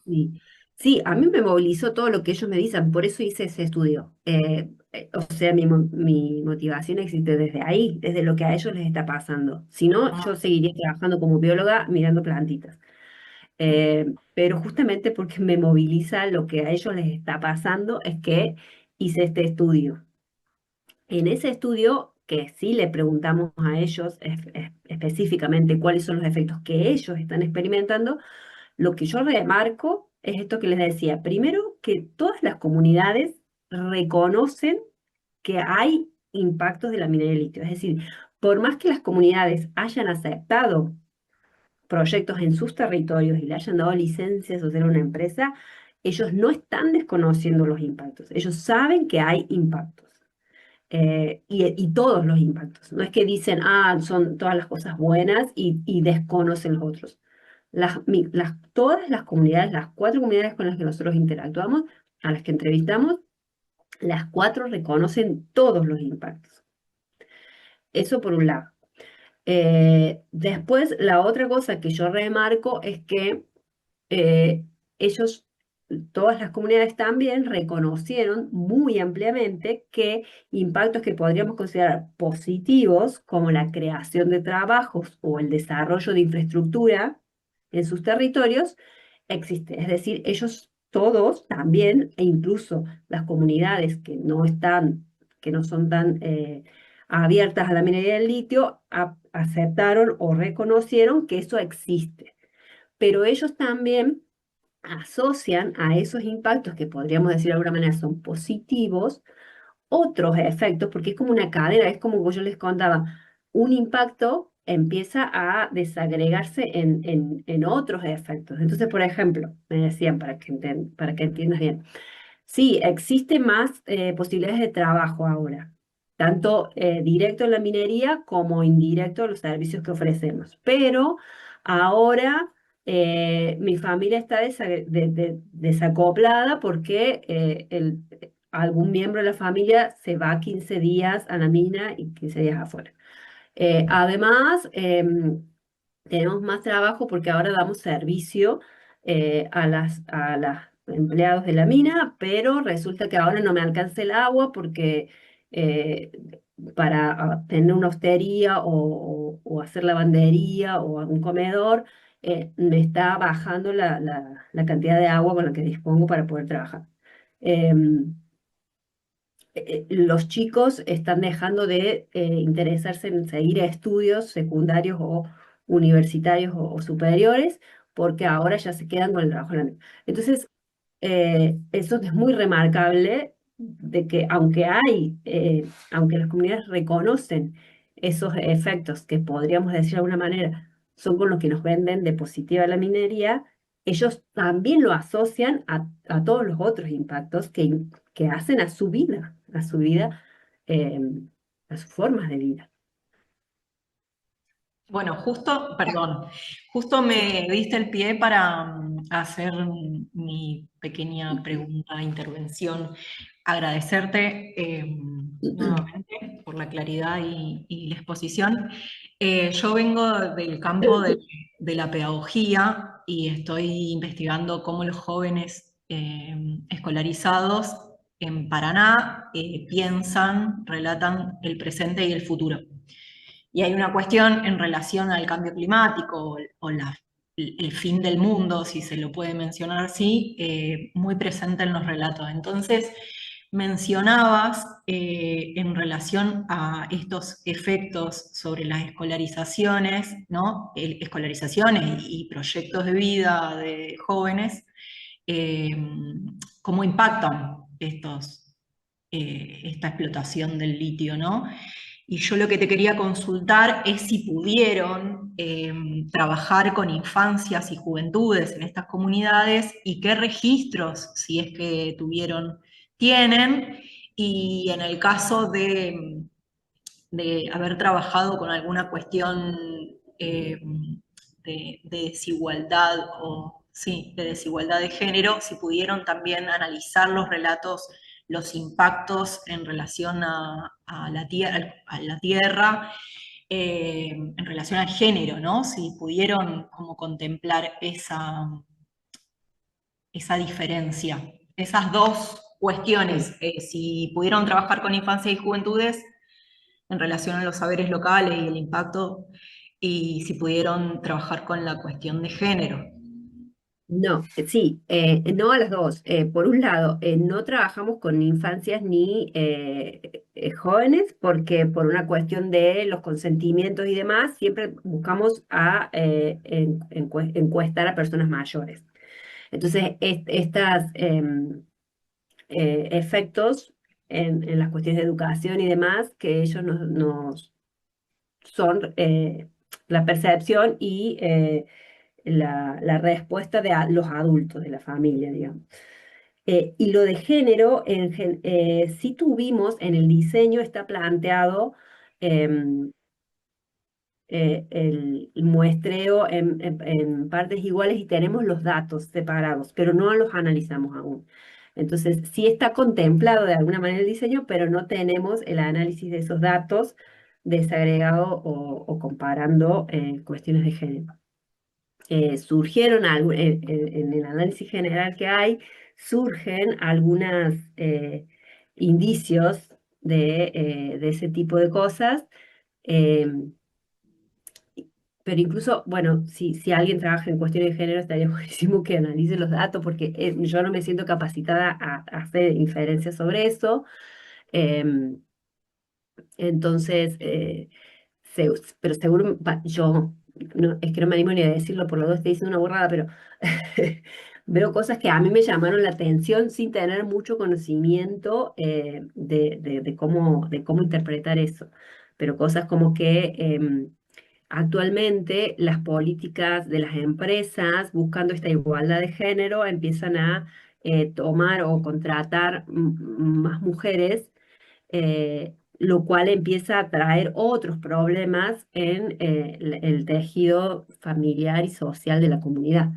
Sí, sí, a mí me movilizó todo lo que ellos me dicen, por eso hice ese estudio. O sea, mi motivación existe desde ahí, desde lo que a ellos les está pasando. Si no, Ah, yo seguiría trabajando como bióloga mirando plantitas. Pero justamente porque me moviliza lo que a ellos les está pasando, es que hice este estudio. En ese estudio, que sí le preguntamos a ellos específicamente cuáles son los efectos que ellos están experimentando, lo que yo remarco es esto que les decía. Primero, que todas las comunidades reconocen que hay impactos de la minería de litio. Es decir, por más que las comunidades hayan aceptado proyectos en sus territorios y le hayan dado licencias o ser una empresa, ellos no están desconociendo los impactos. Ellos saben que hay impactos. Y todos los impactos. No es que dicen, son todas las cosas buenas y desconocen los otros. Todas las comunidades, las 4 comunidades con las que nosotros interactuamos, a las que entrevistamos, las 4 reconocen todos los impactos. Eso por un lado. Después, la otra cosa que yo remarco es que eh, ellos, todas las comunidades también reconocieron muy ampliamente que impactos que podríamos considerar positivos, como la creación de trabajos o el desarrollo de infraestructura en sus territorios, existe. Es decir, ellos todos también, e incluso las comunidades que no son tan abiertas a la minería del litio, aceptaron o reconocieron que eso existe. Pero ellos también asocian a esos impactos que podríamos decir de alguna manera son positivos, otros efectos, porque es como una cadena, es como yo les contaba, un impacto empieza a desagregarse en otros efectos. Entonces, por ejemplo, me decían, para que entiendas bien, sí, existe más posibilidades de trabajo ahora, tanto directo en la minería como indirecto en los servicios que ofrecemos. Pero ahora mi familia está desacoplada porque algún miembro de la familia se va 15 días a la mina y 15 días afuera. Además, tenemos más trabajo porque ahora damos servicio a las empleados de la mina, pero resulta que ahora no me alcanza el agua porque eh, para tener una hostería o hacer lavandería o un comedor, me está bajando la cantidad de agua con la que dispongo para poder trabajar. Em, los chicos están dejando de interesarse en seguir estudios secundarios o universitarios o superiores, porque ahora ya se quedan con el trabajo en la mina. Entonces, eso es muy remarcable de que aunque las comunidades reconocen esos efectos que podríamos decir de alguna manera son con los que nos venden de positiva la minería, ellos también lo asocian a todos los otros impactos que hacen a su vida, eh, a sus formas de vida. Bueno, justo me diste el pie para hacer mi pequeña pregunta, intervención. Agradecerte nuevamente por la claridad y la exposición. Yo vengo del campo de la pedagogía y estoy investigando cómo los jóvenes escolarizados en Paraná piensan, relatan el presente y el futuro. Y hay una cuestión en relación al cambio climático o el fin del mundo, si se lo puede mencionar así, muy presente en los relatos. Entonces, mencionabas en relación a estos efectos sobre las escolarizaciones, ¿no? Escolarizaciones y proyectos de vida de jóvenes, eh, cómo impactan esta explotación del litio, ¿no? Y yo lo que te quería consultar es si pudieron trabajar con infancias y juventudes en estas comunidades y qué registros, si es que tuvieron, tienen, y en el caso de haber trabajado con alguna cuestión de desigualdad o sí, de desigualdad de género, si pudieron también analizar los relatos, los impactos en relación a la tierra, en relación al género, ¿no? Si pudieron como contemplar esa diferencia, esas dos cuestiones, si pudieron trabajar con infancia y juventudes en relación a los saberes locales y el impacto, y si pudieron trabajar con la cuestión de género. No, sí, no a las dos. Por un lado, no trabajamos con infancias ni jóvenes porque por una cuestión de los consentimientos y demás, siempre buscamos encuestar a personas mayores. Entonces, estas efectos en las cuestiones de educación y demás, que ellos nos son la percepción y la respuesta de los adultos de la familia, digamos. Y lo de género, sí tuvimos en el diseño, está planteado em, el muestreo en partes iguales y tenemos los datos separados, pero no los analizamos aún. Entonces, sí está contemplado de alguna manera el diseño, pero no tenemos el análisis de esos datos desagregado o comparando cuestiones de género. Surgieron en el análisis general que hay, surgen algunos indicios de ese tipo de cosas. em, pero incluso, bueno, si alguien trabaja en cuestiones de género, estaría buenísimo que analice los datos, porque yo no me siento capacitada a hacer inferencias sobre eso. em, entonces, se- pero seguro, yo, no, es que no me animo ni a decirlo, por lo dos estoy diciendo una burrada, pero veo cosas que a mí me llamaron la atención sin tener mucho conocimiento de cómo interpretar eso. Pero cosas como que actualmente las políticas de las empresas buscando esta igualdad de género empiezan a tomar o contratar más mujeres, lo cual empieza a traer otros problemas en el tejido familiar y social de la comunidad.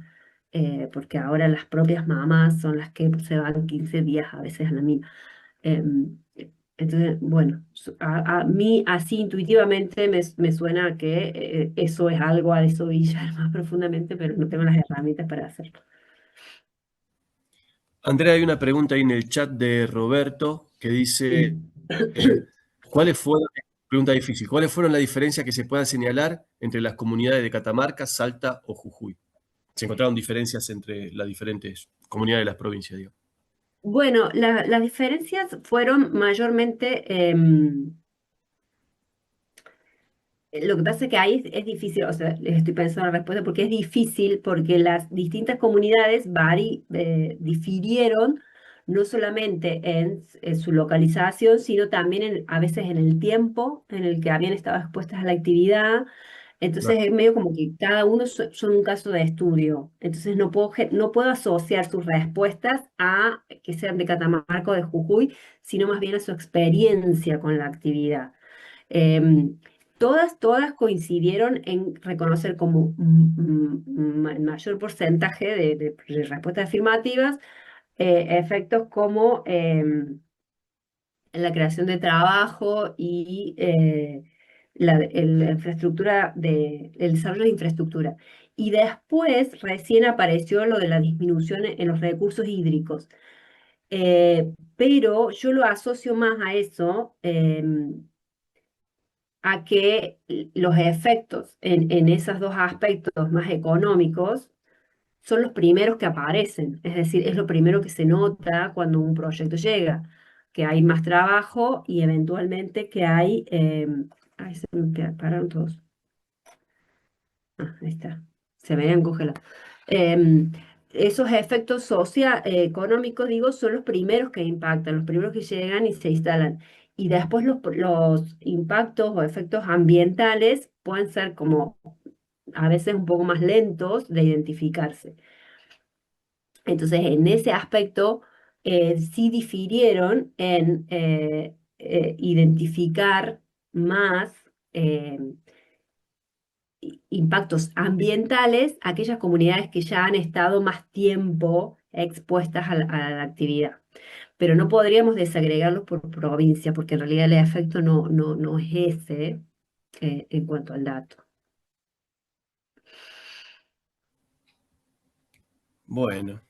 Porque ahora las propias mamás son las que se van 15 días a veces a la mina. Em, entonces, bueno, a mí así intuitivamente me suena que eso es algo a desovillar más profundamente, pero no tengo las herramientas para hacerlo. Andrea, hay una pregunta ahí en el chat de Roberto que dice, Sí. ¿cuáles fueron, pregunta difícil, ¿cuáles fueron las diferencias que se puedan señalar entre las comunidades de Catamarca, Salta o Jujuy? Se encontraron diferencias entre las diferentes comunidades de las provincias, digo. Bueno, las diferencias fueron mayormente, lo que pasa es que ahí es difícil, o sea, les estoy pensando la respuesta porque es difícil, porque las distintas comunidades difirieron no solamente en su localización, sino también a veces en el tiempo en el que habían estado expuestas a la actividad. Entonces Claro. es medio como que cada uno son un caso de estudio. Entonces no puedo asociar sus respuestas a que sean de Catamarca o de Jujuy, sino más bien a su experiencia con la actividad. Em, todas coincidieron en reconocer como el mayor porcentaje de respuestas afirmativas efectos como la creación de trabajo y la infraestructura el desarrollo de infraestructura. Y después recién apareció lo de la disminución en los recursos hídricos. Pero yo lo asocio más a eso, a que los efectos en esos dos aspectos más económicos son los primeros que aparecen, es decir, es lo primero que se nota cuando un proyecto llega, que hay más trabajo y eventualmente que hay, ay, se me pararon todos. Ah, ahí está, se me habían congelado. Em, Esos efectos económicos, digo, son los primeros que impactan, los primeros que llegan y se instalan. Y después los impactos o efectos ambientales pueden ser como a veces un poco más lentos de identificarse. Entonces, en ese aspecto, sí difirieron en identificar más eh, impactos ambientales a aquellas comunidades que ya han estado más tiempo expuestas a la actividad. Pero no podríamos desagregarlos por provincia, porque en realidad el efecto no es ese en cuanto al dato. Bueno,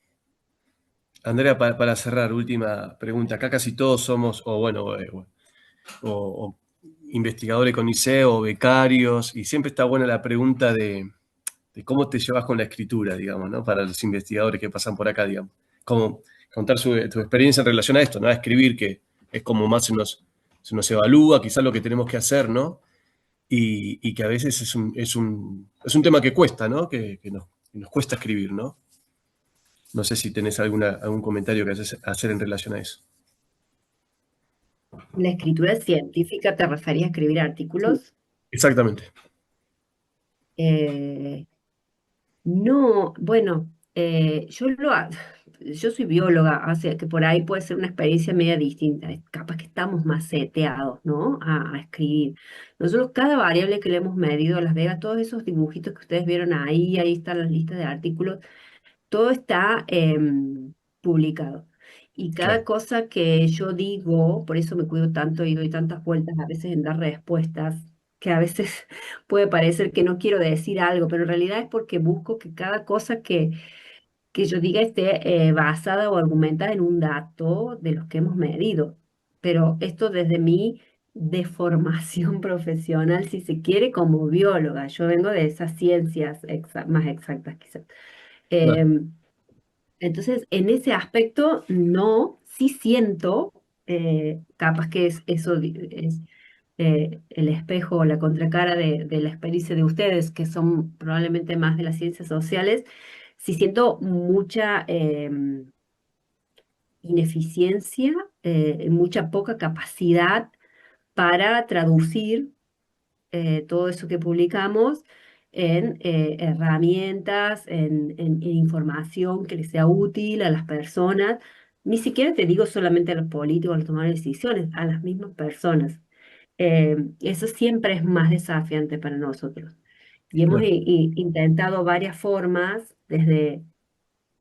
Andrea, para cerrar, última pregunta. Acá casi todos somos, o bueno, o investigadores con ICEO o becarios, y siempre está buena la pregunta de cómo te llevas con la escritura, digamos, ¿no? Para los investigadores que pasan por acá, digamos. Como contar tu experiencia en relación a esto, ¿no? A escribir, que es como más se nos evalúa, quizás lo que tenemos que hacer, ¿no? Y que a veces es un tema que cuesta, ¿no? Que nos cuesta escribir, ¿no? No sé si tenés algún comentario que hacer en relación a eso. La escritura científica, ¿te refería a escribir artículos? Exactamente. Eh, no, bueno, yo soy bióloga, o sea que por ahí puede ser una experiencia media distinta. Capaz que estamos más seteados, ¿no? A escribir. Nosotros, cada variable que le hemos medido a Las Vegas, todos esos dibujitos que ustedes vieron ahí están las listas de artículos, todo está publicado. Y cada Claro, cosa que yo digo, por eso me cuido tanto y doy tantas vueltas a veces en dar respuestas, que a veces puede parecer que no quiero decir algo, pero en realidad es porque busco que cada cosa que yo diga esté basada o argumentada en un dato de los que hemos medido. Pero esto desde mi deformación profesional, si se quiere, como bióloga. Yo vengo de esas ciencias más exactas, quizás. claro, Em, entonces, en ese aspecto, no, sí siento, capaz que es el espejo o la contracara de la experiencia de ustedes, que son probablemente más de las ciencias sociales, sí siento mucha ineficiencia, mucha poca capacidad para traducir todo eso que publicamos en herramientas, en información que les sea útil a las personas. Ni siquiera te digo solamente a los políticos, a los tomadores de decisiones, a las mismas personas. Eso siempre es más desafiante para nosotros. Y hemos claro. intentado varias formas,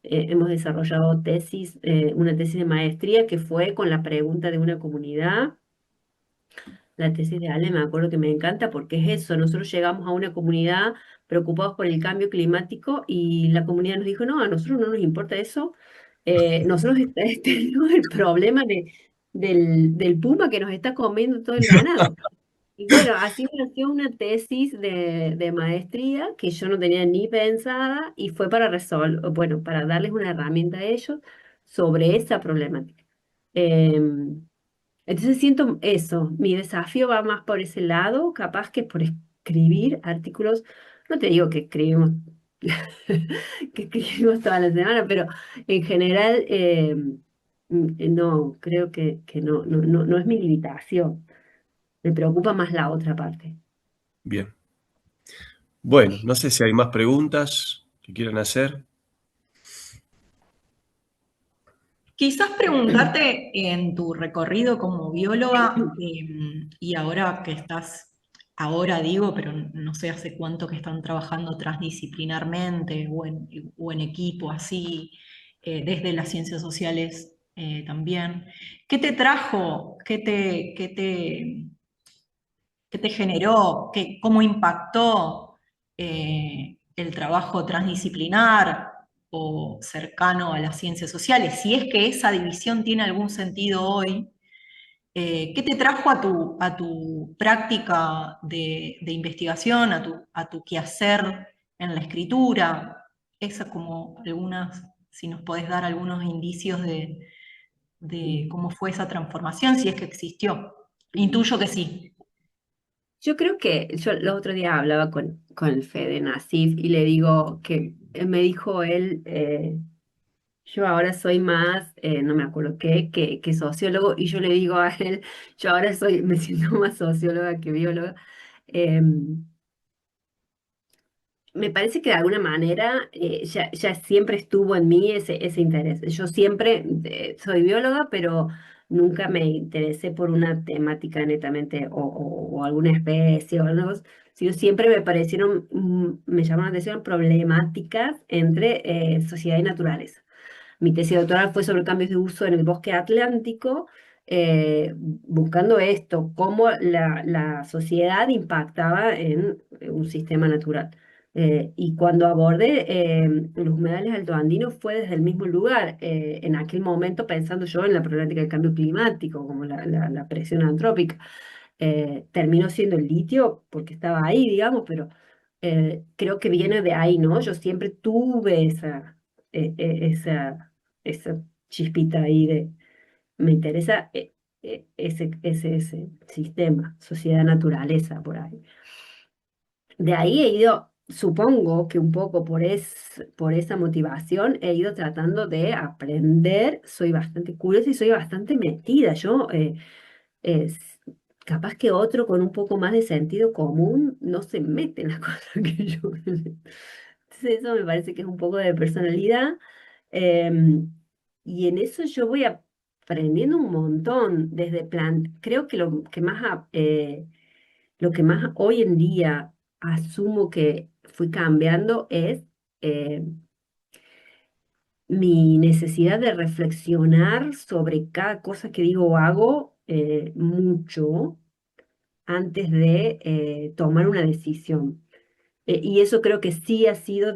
hemos desarrollado una tesis de maestría que fue con la pregunta de una comunidad. La tesis de Ale me acuerdo que me encanta porque es eso, nosotros llegamos a una comunidad preocupados por el cambio climático y la comunidad nos dijo, no, a nosotros no nos importa eso, nosotros tenemos el problema del puma que nos está comiendo todo el ganado. Y bueno, así nació una tesis de maestría que yo no tenía ni pensada y fue para bueno, para darles una herramienta a ellos sobre esa problemática. Em, entonces siento eso, mi desafío va más por ese lado, capaz que por escribir artículos, no te digo que escribimos, que escribimos toda la semana, pero en general no, creo que no es mi limitación, me preocupa más la otra parte. Bien. Bueno, no sé si hay más preguntas que quieran hacer. Quizás preguntarte en tu recorrido como bióloga, y ahora que estás, ahora digo, pero no sé hace cuánto que están trabajando transdisciplinarmente o en equipo, así, desde las ciencias sociales también. ¿Qué te trajo? ¿Qué te generó? ¿Cómo impactó el trabajo transdisciplinar o cercano a las ciencias sociales? Si es que esa división tiene algún sentido hoy, ¿qué te trajo a tu práctica de investigación, a tu quehacer en la escritura? Esa como algunas, si nos podés dar algunos indicios de cómo fue esa transformación, si es que existió. Intuyo que sí. Yo creo que yo el otro día hablaba con el Fede Nasif y le digo que me dijo él, yo ahora soy más, no me acuerdo qué, que sociólogo, y yo le digo a él, yo ahora me siento más socióloga que bióloga. Em, Me parece que de alguna manera ya siempre estuvo en mí ese interés. Yo siempre soy bióloga, pero nunca me interesé por una temática netamente o alguna especie o algo, sino siempre me parecieron, me llamaron la atención problemáticas entre sociedad y naturaleza. Mi tesis doctoral fue sobre cambios de uso en el bosque atlántico, buscando esto, cómo la sociedad impactaba en un sistema natural. Y cuando abordé los humedales altoandinos fue desde el mismo lugar, en aquel momento pensando yo en la problemática del cambio climático, como la presión antrópica. Terminó siendo el litio porque estaba ahí, digamos, pero creo que viene de ahí, ¿no? Yo siempre tuve esa chispita ahí de, me interesa ese sistema, sociedad, naturaleza, por ahí. De ahí he ido, supongo que un poco por esa motivación, he ido tratando de aprender, soy bastante curiosa y soy bastante metida. Yo, es, capaz que otro con un poco más de sentido común no se mete en las cosas que yo. Entonces eso me parece que es un poco de personalidad. em, y en eso yo voy aprendiendo un montón, creo que lo que más hoy en día asumo que fui cambiando es eh, mi necesidad de reflexionar sobre cada cosa que digo o hago mucho antes de tomar una decisión. Y eso creo que sí ha sido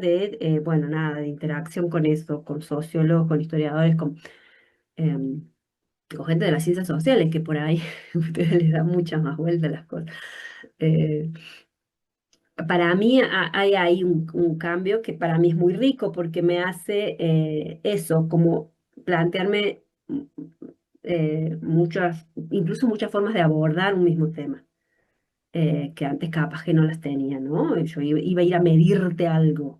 bueno, nada, de interacción con eso, con sociólogos, con historiadores, em, con gente de las ciencias sociales, que por ahí ustedes les dan muchas más vueltas a las cosas. Eh, para mí hay ahí un cambio que para mí es muy rico porque me hace eso, como plantearme incluso muchas formas de abordar un mismo tema, que antes capaz que no las tenía, ¿no? Yo iba a ir a medirte algo.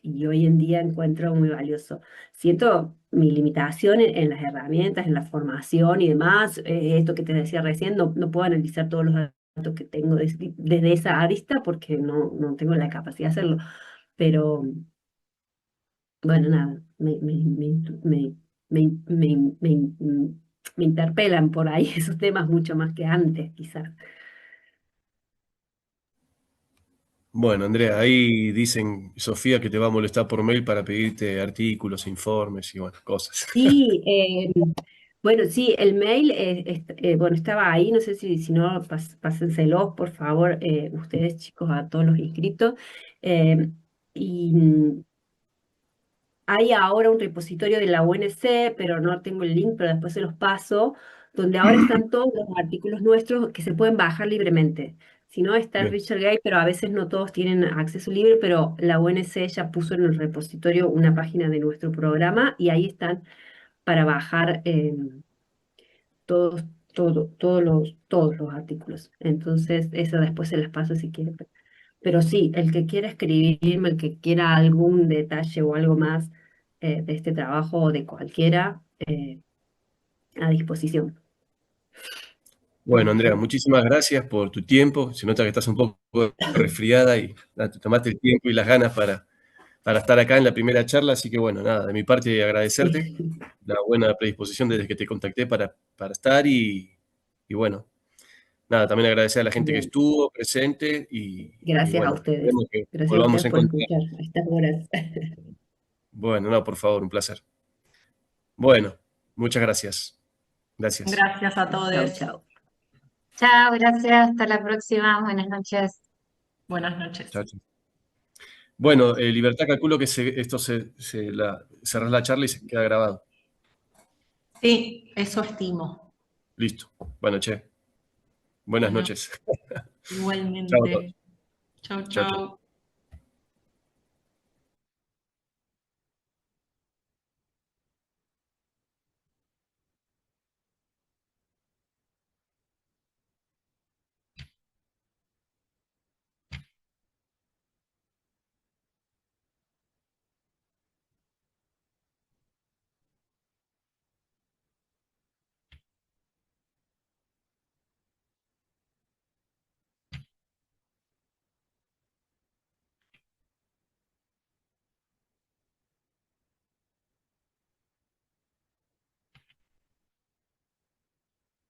Y hoy en día encuentro muy valioso. Siento mi limitación en las herramientas, en la formación y demás. Esto que te decía recién, no puedo analizar todos los datos que tengo desde esa arista porque no tengo la capacidad de hacerlo. Pero bueno, nada, me interpelan por ahí esos temas mucho más que antes, quizás. Bueno, Andrea, ahí dicen, Sofía, que te va a molestar por mail para pedirte artículos, informes y bueno, cosas. Sí, bueno, sí, el mail, bueno, estaba ahí, no sé si no, pásenselos, por favor, ustedes chicos, a todos los inscritos. eh, y hay ahora un repositorio de la UNC, pero no tengo el link, pero después se los paso, donde ahora están todos los artículos nuestros que se pueden bajar libremente. Si no, está el Bien. Richard Gay, pero a veces no todos tienen acceso libre, pero la UNC ya puso en el repositorio una página de nuestro programa y ahí están para bajar todos, todos los artículos. Entonces, eso después se las paso si quieren. Pero sí, el que quiera escribirme, el que quiera algún detalle o algo más de este trabajo o de cualquiera, a disposición. Bueno, Andrea, muchísimas gracias por tu tiempo. Se nota que estás un poco resfriada y nada, te tomaste el tiempo y las ganas para estar acá en la primera charla. Así que bueno, nada, de mi parte agradecerte la buena predisposición desde que te contacté para estar y bueno, nada, también agradecer a la gente que Bien, estuvo presente y gracias a bueno, ustedes. esperemos que Gracias a volvamos ustedes a por encontrar. escuchar a estas horas. Bueno, no, por favor, un placer. Bueno, muchas gracias. Gracias. Gracias a Chao, todos. chao. Chao, gracias, hasta la próxima, buenas noches. Buenas noches. Chao, chao. Bueno, Libertad, calculo que cerrás la charla y se queda grabado. Sí, eso estimo. Listo. Bueno, che. Buenas Bueno, noches. Chao a todos. igualmente. Chau, Chao, chao. chau.